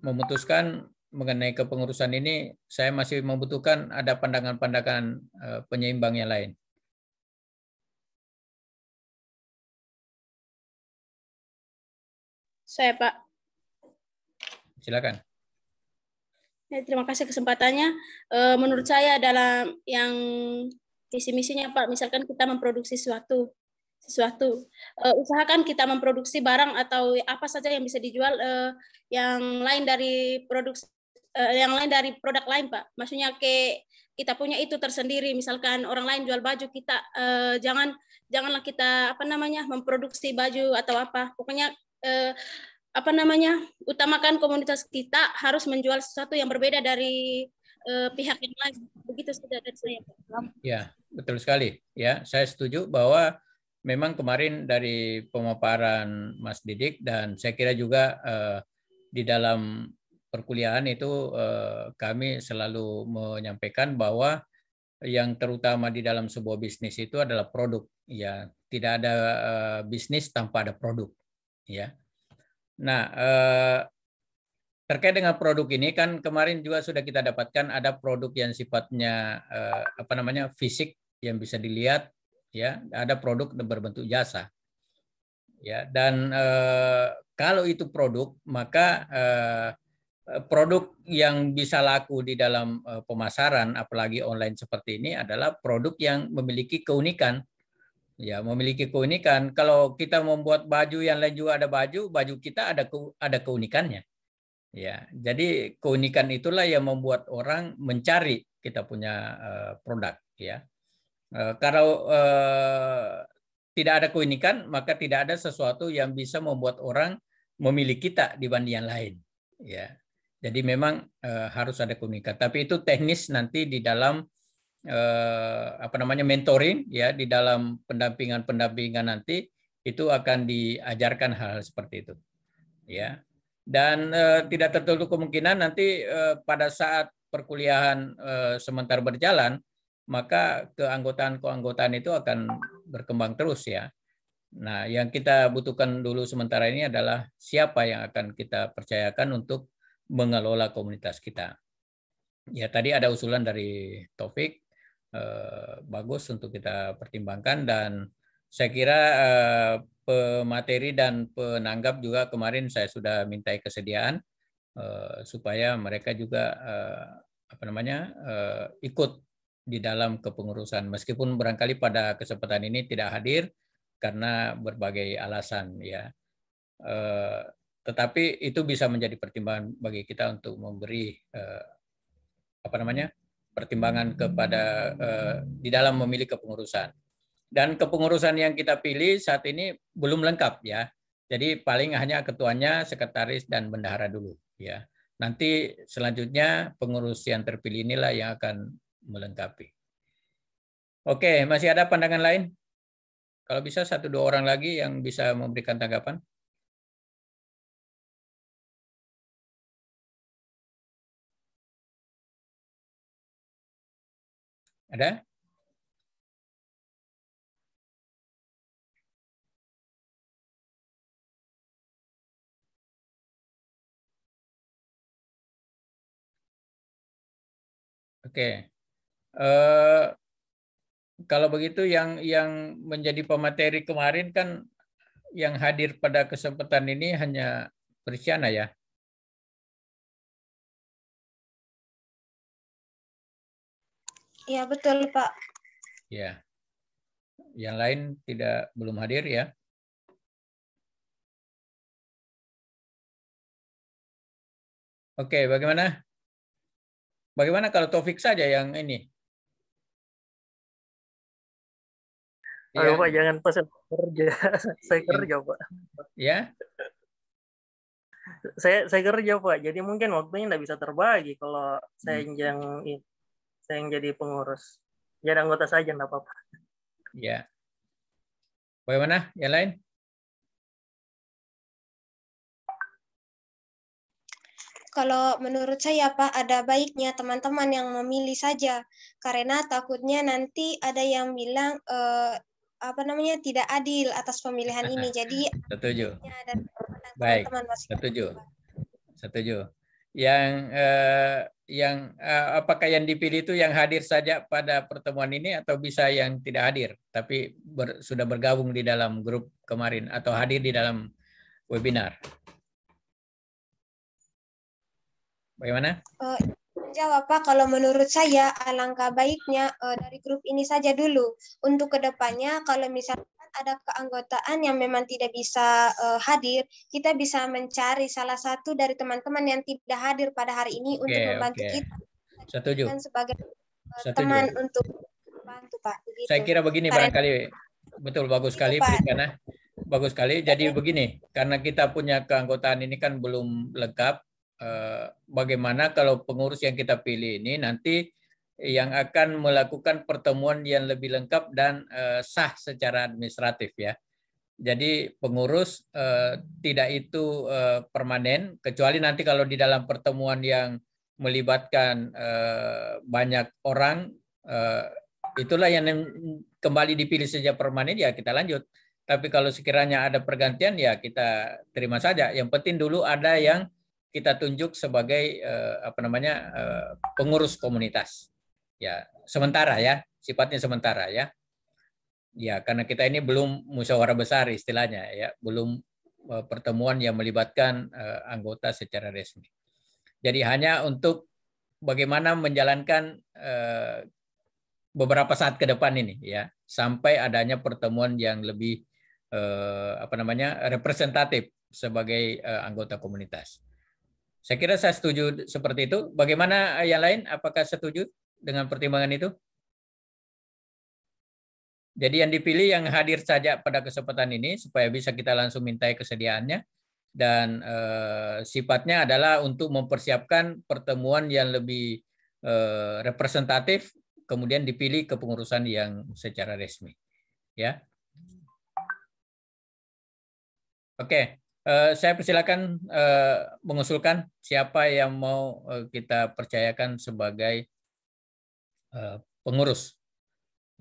memutuskan mengenai kepengurusan ini, saya masih membutuhkan ada pandangan-pandangan penyeimbang yang lain. Saya, Pak. Silakan. Terima kasih kesempatannya. Menurut saya dalam yang visi misinya, Pak, misalkan kita memproduksi sesuatu, usahakan kita memproduksi barang atau apa saja yang bisa dijual yang lain dari produk lain, Pak. Maksudnya kita punya itu tersendiri. Misalkan orang lain jual baju, kita janganlah kita memproduksi baju atau apa. Pokoknya utamakan komunitas kita harus menjual sesuatu yang berbeda dari pihak yang lain. Begitu sudah dari saya, Pak. Ya, betul sekali. Ya, saya setuju bahwa memang kemarin dari pemaparan Mas Didik dan saya kira juga di dalam perkuliahan itu kami selalu menyampaikan bahwa yang terutama di dalam sebuah bisnis itu adalah produk. Ya, tidak ada bisnis tanpa ada produk. Ya. Nah, terkait dengan produk ini kan kemarin juga sudah kita dapatkan ada produk yang sifatnya fisik yang bisa dilihat, ya, ada produk berbentuk jasa, ya, dan kalau itu produk maka produk yang bisa laku di dalam pemasaran apalagi online seperti ini adalah produk yang memiliki keunikan. Ya, memiliki keunikan. Kalau kita membuat baju yang lain juga ada baju kita ada keunikannya. Ya, jadi keunikan itulah yang membuat orang mencari kita punya produk. Ya, kalau tidak ada keunikan, maka tidak ada sesuatu yang bisa membuat orang memilih kita dibanding yang lain. Ya, jadi memang harus ada keunikan. Tapi itu teknis nanti di dalam mentoring, ya, di dalam pendampingan nanti itu akan diajarkan hal seperti itu, ya. Dan tidak tertutup kemungkinan nanti pada saat perkuliahan sementara berjalan maka keanggotaan itu akan berkembang terus, ya. Nah, yang kita butuhkan dulu sementara ini adalah siapa yang akan kita percayakan untuk mengelola komunitas kita. Ya, tadi ada usulan dari Taufik. Bagus untuk kita pertimbangkan dan saya kira pemateri dan penanggap juga kemarin saya sudah mintai kesediaan supaya mereka juga ikut di dalam kepengurusan meskipun barangkali pada kesempatan ini tidak hadir karena berbagai alasan, ya. Tetapi itu bisa menjadi pertimbangan bagi kita untuk memberi pertimbangan kepada di dalam memilih kepengurusan. Dan kepengurusan yang kita pilih saat ini belum lengkap, ya. Jadi paling hanya ketuanya, sekretaris, dan bendahara dulu. Ya. Nanti selanjutnya pengurus yang terpilih inilah yang akan melengkapi. Oke, masih ada pandangan lain? Kalau bisa 1-2 orang lagi yang bisa memberikan tanggapan. Ada? Oke. Kalau begitu yang menjadi pemateri kemarin kan yang hadir pada kesempatan ini hanya Prisiana ya. Iya betul Pak. Ya. Yang lain belum hadir ya. Oke, bagaimana? Bagaimana kalau Taufik saja yang ini? Aduh Pak, jangan pesan kerja. Saya kerja Pak. Ya? Saya kerja Pak, jadi mungkin waktunya nggak bisa terbagi kalau saya yang jadi pengurus. Jadi anggota saja nggak apa-apa. Ya. Bagaimana yang lain? Kalau menurut saya Pak, ada baiknya teman-teman yang memilih saja, karena takutnya nanti ada yang bilang tidak adil atas pemilihan ini. Jadi setuju. Ada Baik, teman-teman setuju. Yang apakah yang dipilih itu yang hadir saja pada pertemuan ini atau bisa yang tidak hadir tapi sudah bergabung di dalam grup kemarin atau hadir di dalam webinar? Bagaimana? Jawab Pak, kalau menurut saya alangkah baiknya dari grup ini saja dulu. Untuk kedepannya kalau misalkan ada keanggotaan yang memang tidak bisa hadir, kita bisa mencari salah satu dari teman-teman yang tidak hadir pada hari ini untuk membantu kita. Setuju. Sebagai teman untuk membantu Pak. Begitu. Saya kira begini barangkali. Betul, bagus sekali Prisiana. Bagus sekali. Jadi begini, karena kita punya keanggotaan ini kan belum lengkap. Bagaimana kalau pengurus yang kita pilih ini nanti yang akan melakukan pertemuan yang lebih lengkap dan sah secara administratif ya. Jadi pengurus tidak itu permanen, kecuali nanti kalau di dalam pertemuan yang melibatkan banyak orang, itulah yang kembali dipilih sejak permanen ya kita lanjut. Tapi kalau sekiranya ada pergantian ya kita terima saja. Yang penting dulu ada yang kita tunjuk sebagai pengurus komunitas. Ya, sementara ya, sifatnya sementara ya. Ya, karena kita ini belum musyawarah besar istilahnya ya, belum pertemuan yang melibatkan anggota secara resmi. Jadi hanya untuk bagaimana menjalankan beberapa saat ke depan ini ya, sampai adanya pertemuan yang lebih representatif sebagai anggota komunitas. Saya kira saya setuju seperti itu. Bagaimana yang lain? Apakah setuju dengan pertimbangan itu? Jadi yang dipilih yang hadir saja pada kesempatan ini supaya bisa kita langsung mintai kesediaannya. Dan sifatnya adalah untuk mempersiapkan pertemuan yang lebih representatif, kemudian dipilih kepengurusan yang secara resmi. Ya. Oke. Saya persilakan mengusulkan siapa yang mau kita percayakan sebagai pengurus.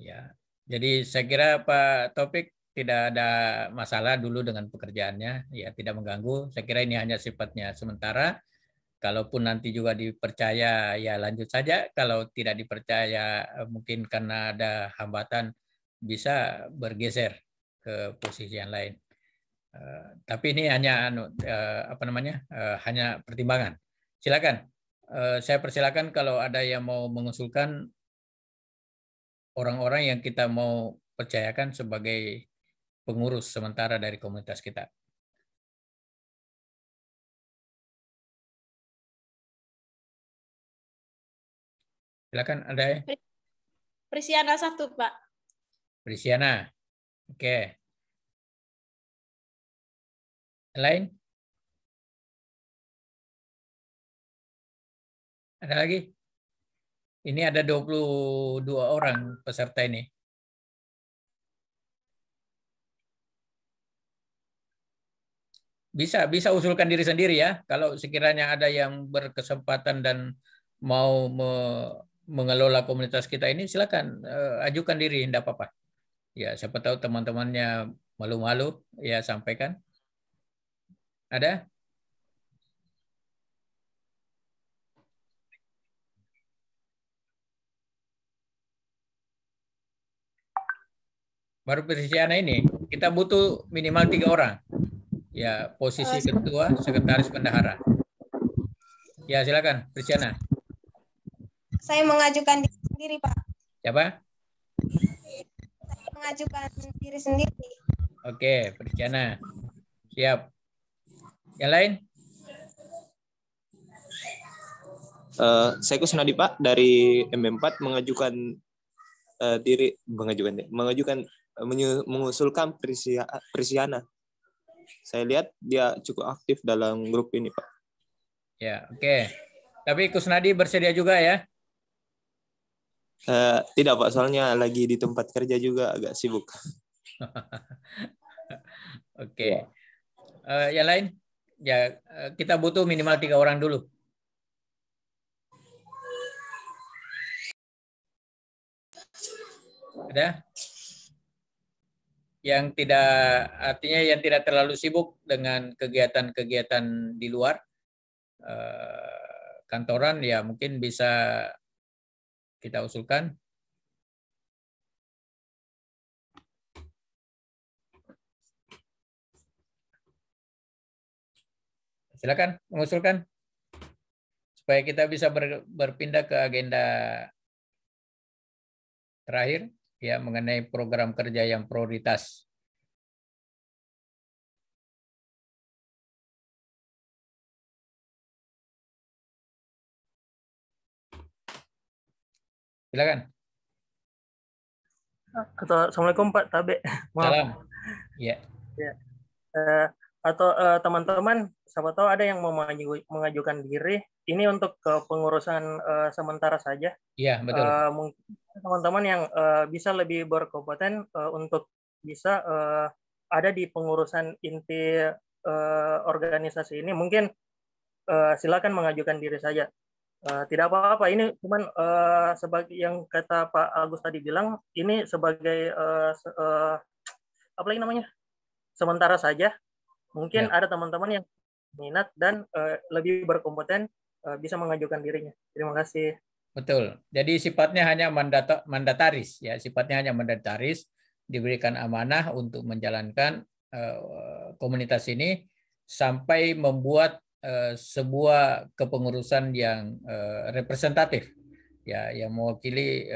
Ya, jadi saya kira Pak Taufik tidak ada masalah dulu dengan pekerjaannya, ya tidak mengganggu. Saya kira ini hanya sifatnya sementara. Kalaupun nanti juga dipercaya, ya lanjut saja. Kalau tidak dipercaya, mungkin karena ada hambatan bisa bergeser ke posisi yang lain. Tapi ini hanya hanya pertimbangan. Silakan. Saya persilakan kalau ada yang mau mengusulkan orang-orang yang kita mau percayakan sebagai pengurus sementara dari komunitas kita. Silakan, ada ya? Prisiana 1, Pak. Prisiana. Oke. Lain? Ada lagi? Ini ada 22 orang peserta ini. Bisa usulkan diri sendiri ya. Kalau sekiranya ada yang berkesempatan dan mau mengelola komunitas kita ini, silakan ajukan diri, tidak apa-apa. Ya, siapa tahu teman-temannya malu-malu, ya sampaikan. Ada? Baru Prisiana ini, kita butuh minimal 3 orang. Ya, posisi ketua, sekretaris bendahara. Ya, silakan, Prisiana. Saya mengajukan diri sendiri, Pak. Siapa? Saya mengajukan diri sendiri. Oke, Prisiana. Siap. Yang lain? Saya Kusnadi Pak dari M4 mengusulkan Prisiana. Saya lihat dia cukup aktif dalam grup ini, Pak. Ya, oke. Tapi Kusnadi bersedia juga ya? Tidak, Pak. Soalnya lagi di tempat kerja juga agak sibuk. Oke. Yang lain? Ya, kita butuh minimal 3 orang dulu. Ada? Yang tidak, artinya yang tidak terlalu sibuk dengan kegiatan-kegiatan di luar kantoran, ya mungkin bisa kita usulkan. Silakan mengusulkan supaya kita bisa berpindah ke agenda terakhir, ya, mengenai program kerja yang prioritas. Silakan. Assalamualaikum Pak Tabe. Salam. Ya. Atau teman-teman, siapa tahu ada yang mau mengajukan diri. Ini untuk pengurusan sementara saja. Iya, betul. Mungkin teman-teman yang bisa lebih berkompeten untuk bisa ada di pengurusan inti organisasi ini, mungkin silakan mengajukan diri saja. Tidak apa-apa, ini cuman sebagai yang kata Pak Agus tadi bilang, ini sebagai apa lagi namanya, sementara saja. Mungkin ada teman-teman yang minat dan lebih berkompeten bisa mengajukan dirinya. Terima kasih. Betul. Jadi sifatnya hanya mandataris, ya, sifatnya hanya mandataris, diberikan amanah untuk menjalankan komunitas ini sampai membuat sebuah kepengurusan yang representatif, ya, yang mewakili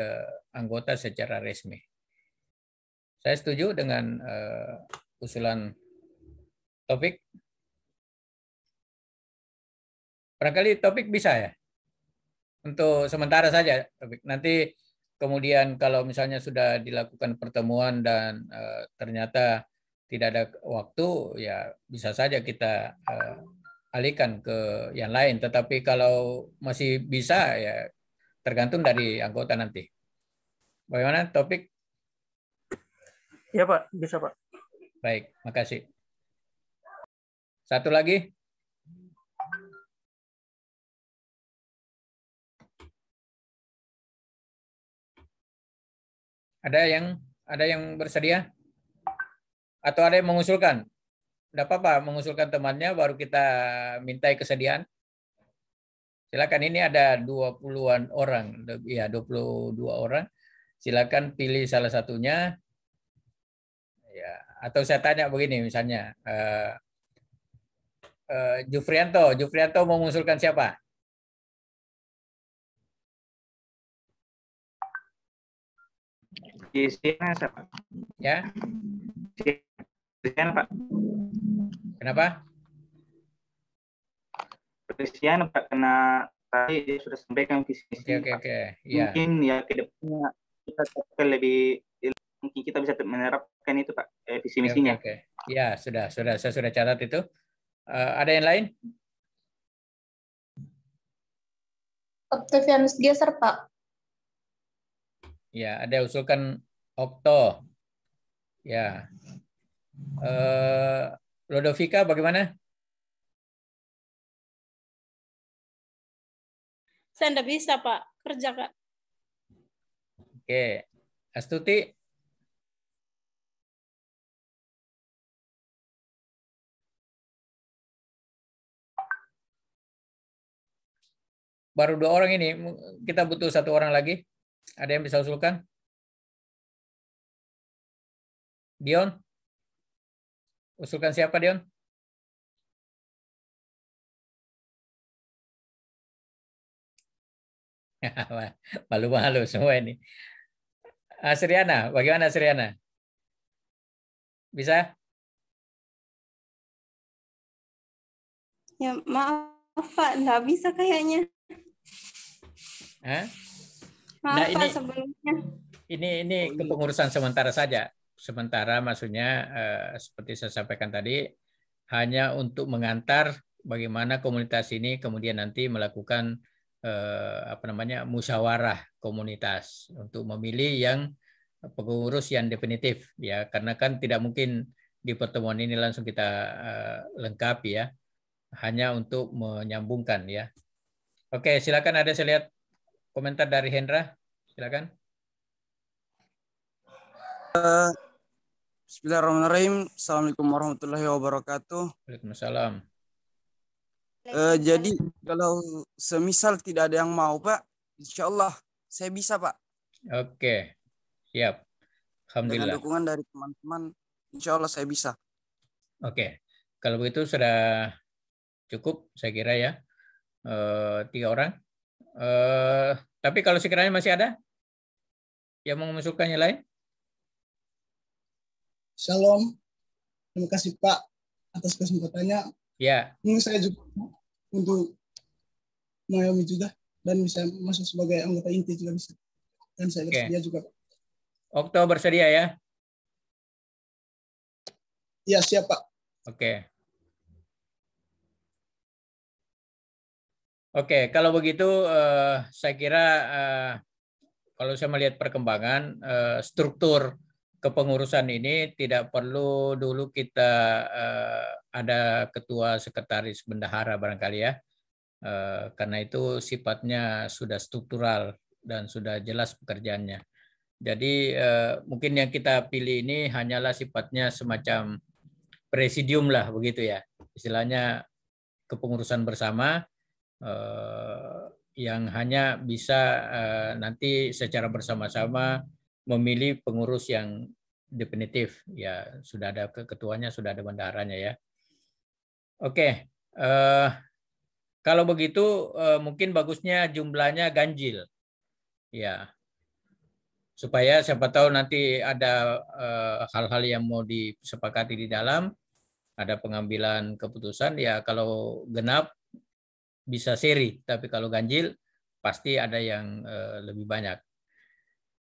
anggota secara resmi. Saya setuju dengan usulan Taufik. Barangkali Taufik bisa ya, untuk sementara saja, Taufik. Nanti kemudian kalau misalnya sudah dilakukan pertemuan dan ternyata tidak ada waktu, ya bisa saja kita alihkan ke yang lain. Tetapi kalau masih bisa, ya tergantung dari anggota nanti. Bagaimana, Taufik? Ya Pak, bisa Pak. Baik, makasih. Satu lagi. Ada yang bersedia? Atau ada yang mengusulkan? Tidak apa-apa, mengusulkan temannya baru kita mintai kesediaan. Silakan, ini ada 20-an orang, ya 22 orang. Silakan pilih salah satunya. Ya, atau saya tanya begini misalnya, Jufrianto mau mengusulkan siapa? Prisiana, Pak. Ya. Prisiana, Pak. Kenapa? Prisiana, Pak, karena tadi dia sudah sampaikan visi misi. Oke. Ya. Mungkin ya ke depannya kita mungkin kita bisa menerapkan itu, Pak, visi misinya. Oke. Ya, sudah. Saya sudah catat itu. Ada yang lain? Octavianus Geser, Pak. Ya, ada yang usulkan Okto. Ya. Lodovika bagaimana? Saya tidak bisa, Pak. Kerja, Kak. Oke. Astuti? Baru 2 orang ini, kita butuh 1 orang lagi. Ada yang bisa usulkan? Dion? Usulkan siapa, Dion? Malu-malu semua ini. Asriana, bagaimana Asriana? Bisa? Ya, maaf Pak, nggak bisa kayaknya. Hah? Maaf Nah, Pak sebelumnya. Ini kepengurusan sementara saja. Sementara maksudnya seperti saya sampaikan tadi, hanya untuk mengantar bagaimana komunitas ini kemudian nanti melakukan musyawarah komunitas untuk memilih yang pengurus yang definitif ya, karena kan tidak mungkin di pertemuan ini langsung kita lengkapi ya, hanya untuk menyambungkan ya. Oke, silakan, ada saya lihat komentar dari Hendra, silakan. Bismillahirrahmanirrahim. Assalamualaikum warahmatullahi wabarakatuh. Waalaikumsalam. Jadi kalau semisal tidak ada yang mau Pak, insya Allah saya bisa Pak. Oke, siap. Alhamdulillah. Dengan dukungan dari teman-teman, insya Allah saya bisa. Oke, kalau begitu sudah cukup saya kira ya, 3 orang. Tapi kalau sekiranya masih ada yang mau mengusulkan yang lain? Shalom, terima kasih Pak atas kesempatannya. Ya. Ini saya juga untuk mengayomi juga dan bisa masuk sebagai anggota inti juga bisa. Dan saya bersedia juga Pak. Okto bersedia ya? Ya, siap Pak. Oke. Oke, kalau begitu saya kira kalau saya melihat perkembangan struktur kepengurusan ini tidak perlu dulu kita ada ketua, sekretaris, bendahara barangkali ya, karena itu sifatnya sudah struktural dan sudah jelas pekerjaannya. Jadi mungkin yang kita pilih ini hanyalah sifatnya semacam presidium lah begitu ya, istilahnya kepengurusan bersama yang hanya bisa nanti secara bersama-sama memilih pengurus yang definitif ya, sudah ada ketuanya, sudah ada bendaharanya ya. Oke, kalau begitu mungkin bagusnya jumlahnya ganjil ya, supaya siapa tahu nanti ada hal-hal yang mau disepakati di dalam, ada pengambilan keputusan ya. Kalau genap bisa seri, tapi kalau ganjil pasti ada yang lebih banyak.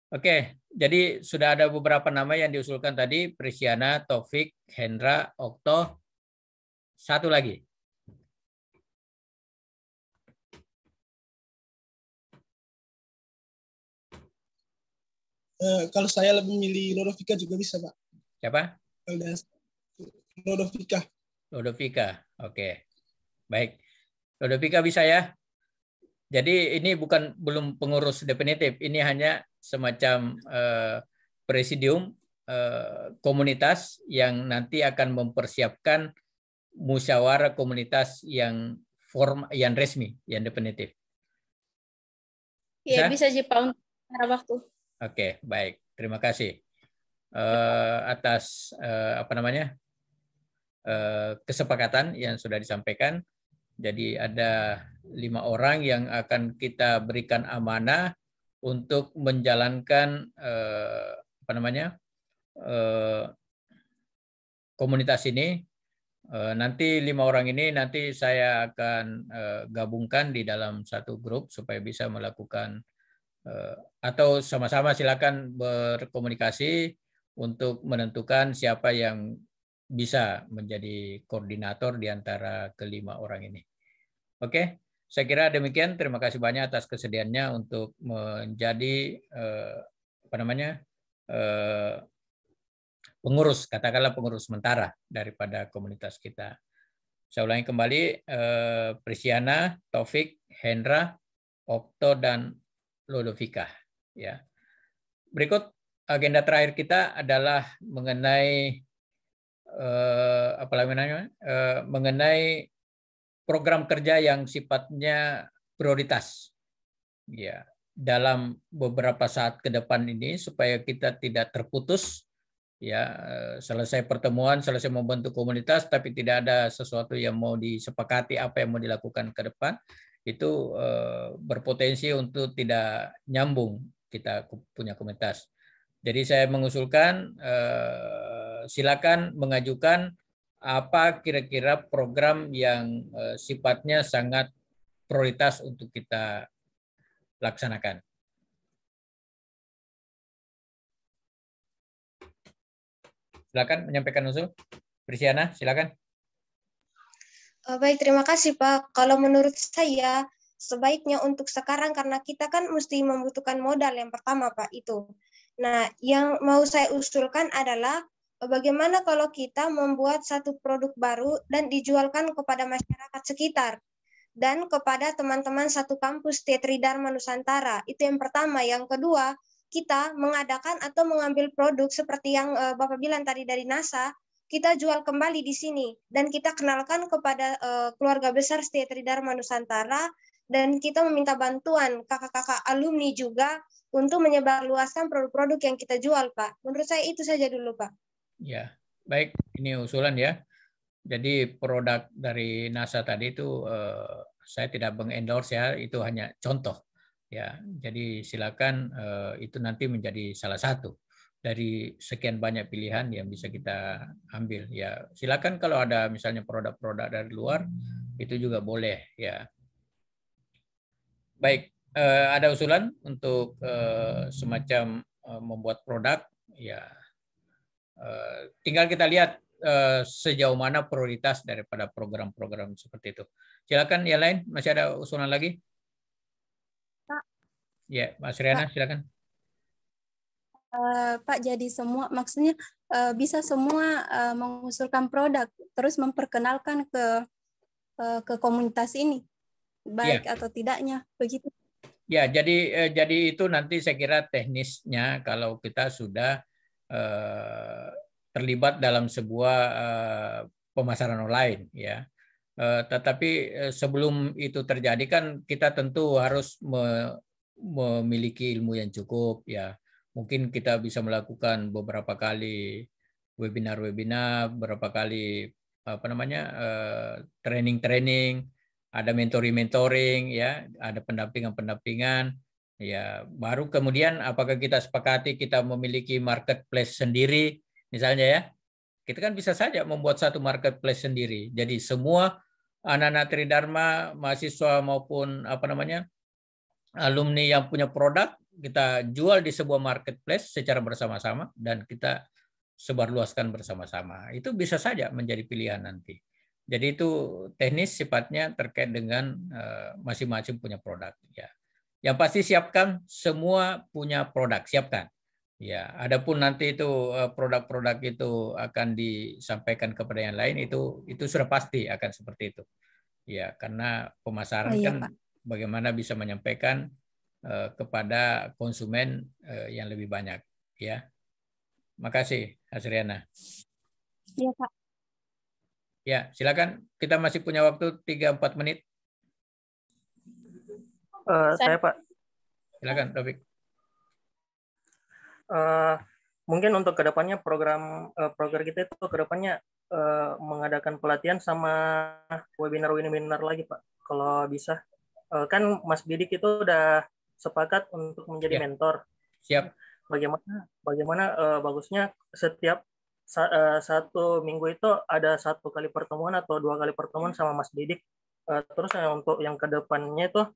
Oke, jadi sudah ada beberapa nama yang diusulkan tadi, Prisiana, Taufik, Hendra, Okto. Satu lagi. Kalau saya lebih milih Lodovika juga bisa Pak. Siapa? Lodovika. Lodovika, oke. Baik. Lodovika bisa ya? Jadi ini belum pengurus definitif, ini hanya semacam presidium komunitas yang nanti akan mempersiapkan musyawarah komunitas yang resmi, yang definitif. Iya, bisa sih Pak untuk waktu. Oke, baik. Terima kasih atas kesepakatan yang sudah disampaikan. Jadi ada 5 orang yang akan kita berikan amanah untuk menjalankan komunitas ini. Nanti 5 orang ini nanti saya akan gabungkan di dalam satu grup supaya bisa melakukan atau sama-sama silakan berkomunikasi untuk menentukan siapa yang bisa menjadi koordinator di antara kelima orang ini. Oke, saya kira demikian. Terima kasih banyak atas kesediaannya untuk menjadi pengurus, katakanlah pengurus sementara daripada komunitas kita. Saya ulangi kembali, Prisiana, Taufik, Hendra, Okto, dan Lodovika. Ya. Berikut agenda terakhir kita adalah mengenai mengenai program kerja yang sifatnya prioritas. Ya, dalam beberapa saat ke depan ini supaya kita tidak terputus. Ya, selesai pertemuan, selesai membentuk komunitas, tapi tidak ada sesuatu yang mau disepakati apa yang mau dilakukan ke depan, itu berpotensi untuk tidak nyambung kita punya komunitas. Jadi saya mengusulkan silakan mengajukan apa kira-kira program yang sifatnya sangat prioritas untuk kita laksanakan. Silakan menyampaikan usul. Prisiana, silakan. Baik, terima kasih Pak. Kalau menurut saya, sebaiknya untuk sekarang, karena kita kan mesti membutuhkan modal yang pertama Pak, itu. Nah, yang mau saya usulkan adalah bagaimana kalau kita membuat satu produk baru dan dijualkan kepada masyarakat sekitar dan kepada teman-teman satu kampus Tridharma Nusantara. Itu yang pertama. Yang kedua, kita mengadakan atau mengambil produk seperti yang Bapak bilang tadi dari NASA, kita jual kembali di sini dan kita kenalkan kepada keluarga besar Tridharma Nusantara, dan kita meminta bantuan kakak-kakak alumni juga untuk menyebarluaskan produk-produk yang kita jual, Pak. Menurut saya itu saja dulu, Pak. Ya, baik. Ini usulan ya. Jadi produk dari NASA tadi itu saya tidak mengendorse ya, itu hanya contoh. Ya, jadi silakan itu nanti menjadi salah satu dari sekian banyak pilihan yang bisa kita ambil. Ya, silakan kalau ada misalnya produk-produk dari luar itu juga boleh ya. Baik, ada usulan untuk semacam membuat produk, ya tinggal kita lihat sejauh mana prioritas daripada program-program seperti itu. Silakan yang lain, masih ada usulan lagi? Pak. Ya, Mas Riana, silakan. Pak, jadi semua maksudnya bisa semua mengusulkan produk, terus memperkenalkan ke komunitas ini. Baik atau tidaknya begitu. Ya, jadi itu nanti saya kira teknisnya kalau kita sudah terlibat dalam sebuah pemasaran online ya. Tetapi sebelum itu terjadi kan kita tentu harus memiliki ilmu yang cukup ya. Mungkin kita bisa melakukan beberapa kali webinar-webinar, beberapa kali training-training, ada mentoring ya, ada pendampingan ya. Baru kemudian apakah kita sepakati kita memiliki marketplace sendiri misalnya ya. Kita kan bisa saja membuat satu marketplace sendiri. Jadi semua anak-anak Tridharma, mahasiswa maupun alumni yang punya produk kita jual di sebuah marketplace secara bersama-sama dan kita sebarluaskan bersama-sama. Itu bisa saja menjadi pilihan nanti. Jadi itu teknis sifatnya terkait dengan masing-masing punya produk. Ya. Yang pasti siapkan semua punya produk, siapkan. Ya, adapun nanti itu produk-produk itu akan disampaikan kepada yang lain itu sudah pasti akan seperti itu. Ya, karena pemasaran kan Pak, bagaimana bisa menyampaikan kepada konsumen yang lebih banyak. Ya, makasih, Asriana. Iya Pak. Ya, silakan. Kita masih punya waktu 3-4 menit. Saya Pak. Silakan, Taufik. Mungkin untuk kedepannya program kita itu kedepannya mengadakan pelatihan sama webinar lagi Pak. Kalau bisa, kan Mas Bidik itu udah sepakat untuk menjadi mentor. Siap. Bagaimana bagusnya setiap satu minggu itu ada 1 kali pertemuan atau 2 kali pertemuan sama Mas Bidik. Terus untuk yang kedepannya itu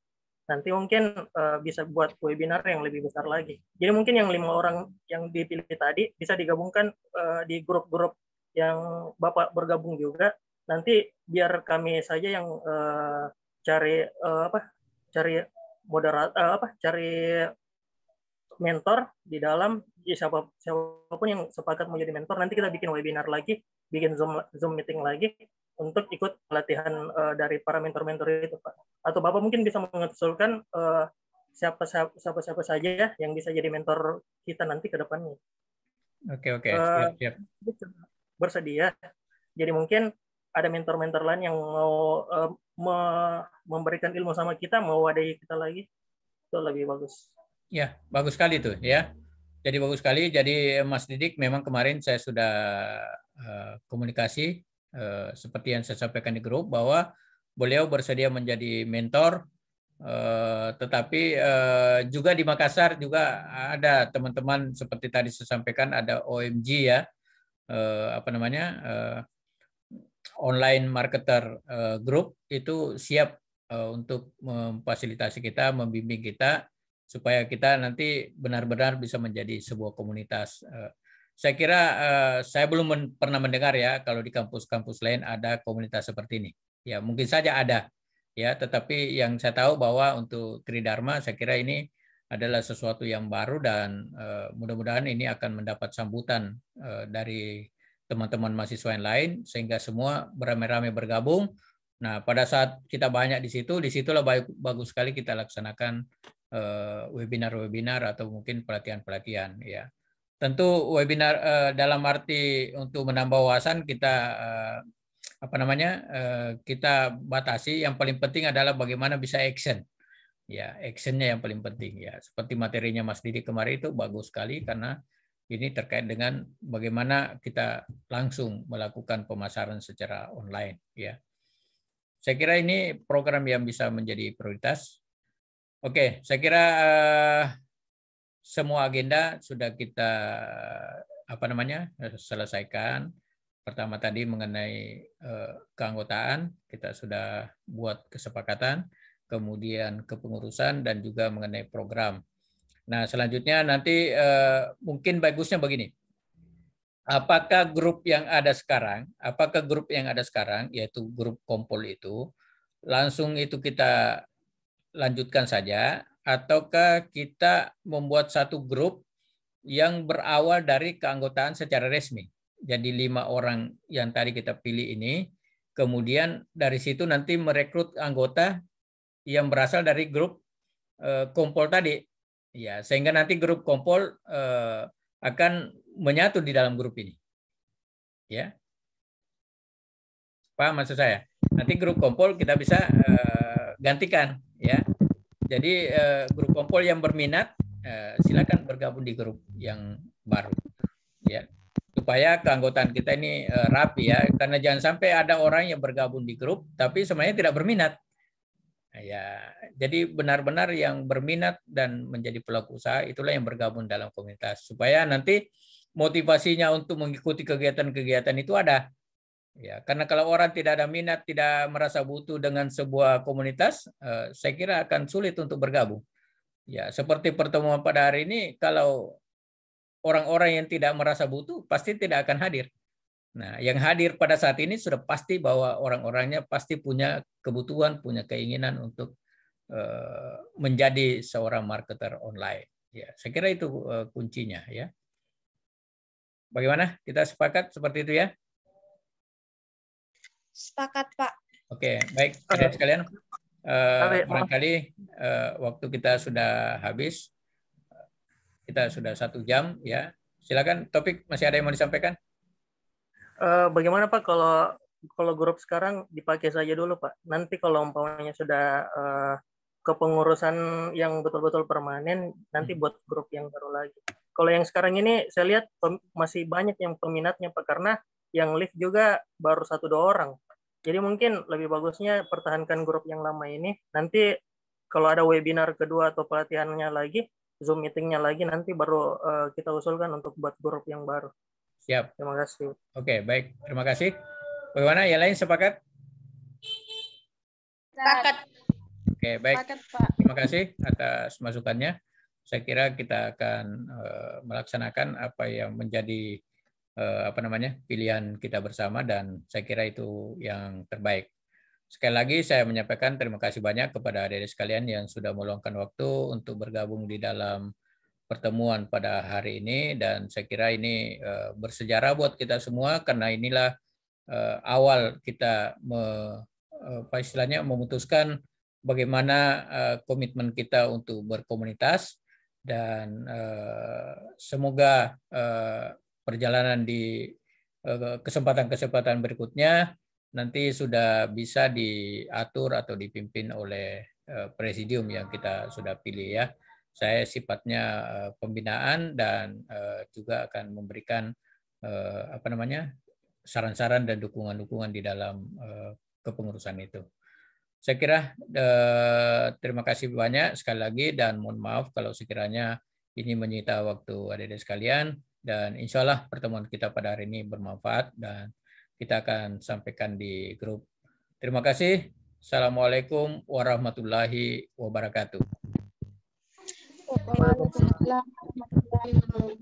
nanti mungkin bisa buat webinar yang lebih besar lagi. Jadi mungkin yang 5 orang yang dipilih tadi bisa digabungkan di grup-grup yang Bapak bergabung juga, nanti biar kami saja yang cari cari mentor di dalam, siapapun yang sepakat mau jadi mentor, nanti kita bikin webinar lagi, bikin Zoom meeting lagi untuk ikut pelatihan dari para mentor-mentor itu, Pak. Atau Bapak mungkin bisa mengusulkan siapa saja ya yang bisa jadi mentor kita nanti ke depannya. Oke, siap. Bersedia. Jadi mungkin ada mentor-mentor lain yang mau memberikan ilmu sama kita, mau wadahi kita lagi, itu lebih bagus. Ya, bagus sekali tuh ya. Jadi bagus sekali. Jadi Mas Didik, memang kemarin saya sudah komunikasi seperti yang saya sampaikan di grup bahwa beliau bersedia menjadi mentor. Tetapi juga di Makassar juga ada teman-teman seperti tadi saya sampaikan, ada OMG ya, online marketer group itu siap untuk memfasilitasi kita, membimbing kita supaya kita nanti benar-benar bisa menjadi sebuah komunitas. Saya kira saya belum pernah mendengar ya kalau di kampus-kampus lain ada komunitas seperti ini. Ya mungkin saja ada. Ya, tetapi yang saya tahu bahwa untuk Tridharma saya kira ini adalah sesuatu yang baru dan mudah-mudahan ini akan mendapat sambutan dari teman-teman mahasiswa yang lain sehingga semua beramai-ramai bergabung. Nah, pada saat kita banyak di situ, disitulah bagus sekali kita laksanakan webinar-webinar atau mungkin pelatihan-pelatihan. Ya, tentu webinar dalam arti untuk menambah wawasan kita kita batasi. Yang paling penting adalah bagaimana bisa action. Ya, actionnya yang paling penting ya. Seperti materinya Mas Didi kemarin itu bagus sekali karena ini terkait dengan bagaimana kita langsung melakukan pemasaran secara online ya. Saya kira ini program yang bisa menjadi prioritas. Oke, saya kira semua agenda sudah kita selesaikan. Pertama tadi mengenai keanggotaan, kita sudah buat kesepakatan, kemudian kepengurusan dan juga mengenai program. Nah, selanjutnya nanti mungkin bagusnya begini. Apakah grup yang ada sekarang, yaitu grup Kompol itu, langsung itu kita lanjutkan saja, ataukah kita membuat satu grup yang berawal dari keanggotaan secara resmi. Jadi 5 orang yang tadi kita pilih ini, kemudian dari situ nanti merekrut anggota yang berasal dari grup Kompol tadi. Ya, sehingga nanti grup Kompol akan menyatu di dalam grup ini. Ya. Paham maksud saya? Nanti grup Kompol kita bisa gantikan ya. Jadi grup Kompol yang berminat silakan bergabung di grup yang baru. Ya. Supaya keanggotaan kita ini rapi ya, karena jangan sampai ada orang yang bergabung di grup tapi sebenarnya tidak berminat. Ya, jadi benar-benar yang berminat dan menjadi pelaku usaha itulah yang bergabung dalam komunitas supaya nanti motivasinya untuk mengikuti kegiatan-kegiatan itu ada. Ya, karena kalau orang tidak ada minat, tidak merasa butuh dengan sebuah komunitas, saya kira akan sulit untuk bergabung. Ya, seperti pertemuan pada hari ini, kalau orang-orang yang tidak merasa butuh pasti tidak akan hadir. Nah, yang hadir pada saat ini sudah pasti bahwa orang-orangnya pasti punya kebutuhan, punya keinginan untuk menjadi seorang marketer online. Ya, saya kira itu kuncinya ya. Bagaimana? Kita sepakat seperti itu ya? Sepakat, Pak. Oke, baik. Adik sekalian, barangkali waktu kita sudah habis. Kita sudah 1 jam ya. Silakan, topik masih ada yang mau disampaikan? Bagaimana Pak kalau grup sekarang dipakai saja dulu Pak. Nanti kalau umpamanya sudah kepengurusan yang betul-betul permanen, nanti buat grup yang baru lagi. Kalau yang sekarang ini saya lihat masih banyak yang peminatnya Pak, karena yang live juga baru 1-2 orang. Jadi mungkin lebih bagusnya pertahankan grup yang lama ini. Nanti kalau ada webinar kedua atau pelatihannya lagi, Zoom meetingnya lagi, nanti baru kita usulkan untuk buat grup yang baru. Siap. Terima kasih. Oke, baik. Terima kasih. Bagaimana? Yang lain sepakat? Sepakat. Oke, baik. Sepakat, Pak. Terima kasih atas masukannya. Saya kira kita akan melaksanakan apa yang menjadi pilihan kita bersama, dan saya kira itu yang terbaik. Sekali lagi saya menyampaikan terima kasih banyak kepada adik-adik sekalian yang sudah meluangkan waktu untuk bergabung di dalam pertemuan pada hari ini, dan saya kira ini bersejarah buat kita semua, karena inilah awal kita memutuskan bagaimana komitmen kita untuk berkomunitas, dan semoga perjalanan di kesempatan-kesempatan berikutnya nanti sudah bisa diatur atau dipimpin oleh presidium yang kita sudah pilih ya. Saya sifatnya pembinaan dan juga akan memberikan saran-saran dan dukungan-dukungan di dalam kepengurusan itu. Saya kira terima kasih banyak sekali lagi, dan mohon maaf kalau sekiranya ini menyita waktu adik-adik sekalian, dan insya Allah pertemuan kita pada hari ini bermanfaat dan kita akan sampaikan di grup. Terima kasih. Assalamualaikum warahmatullahi wabarakatuh. Waalaikumsalam warahmatullahi wabarakatuh.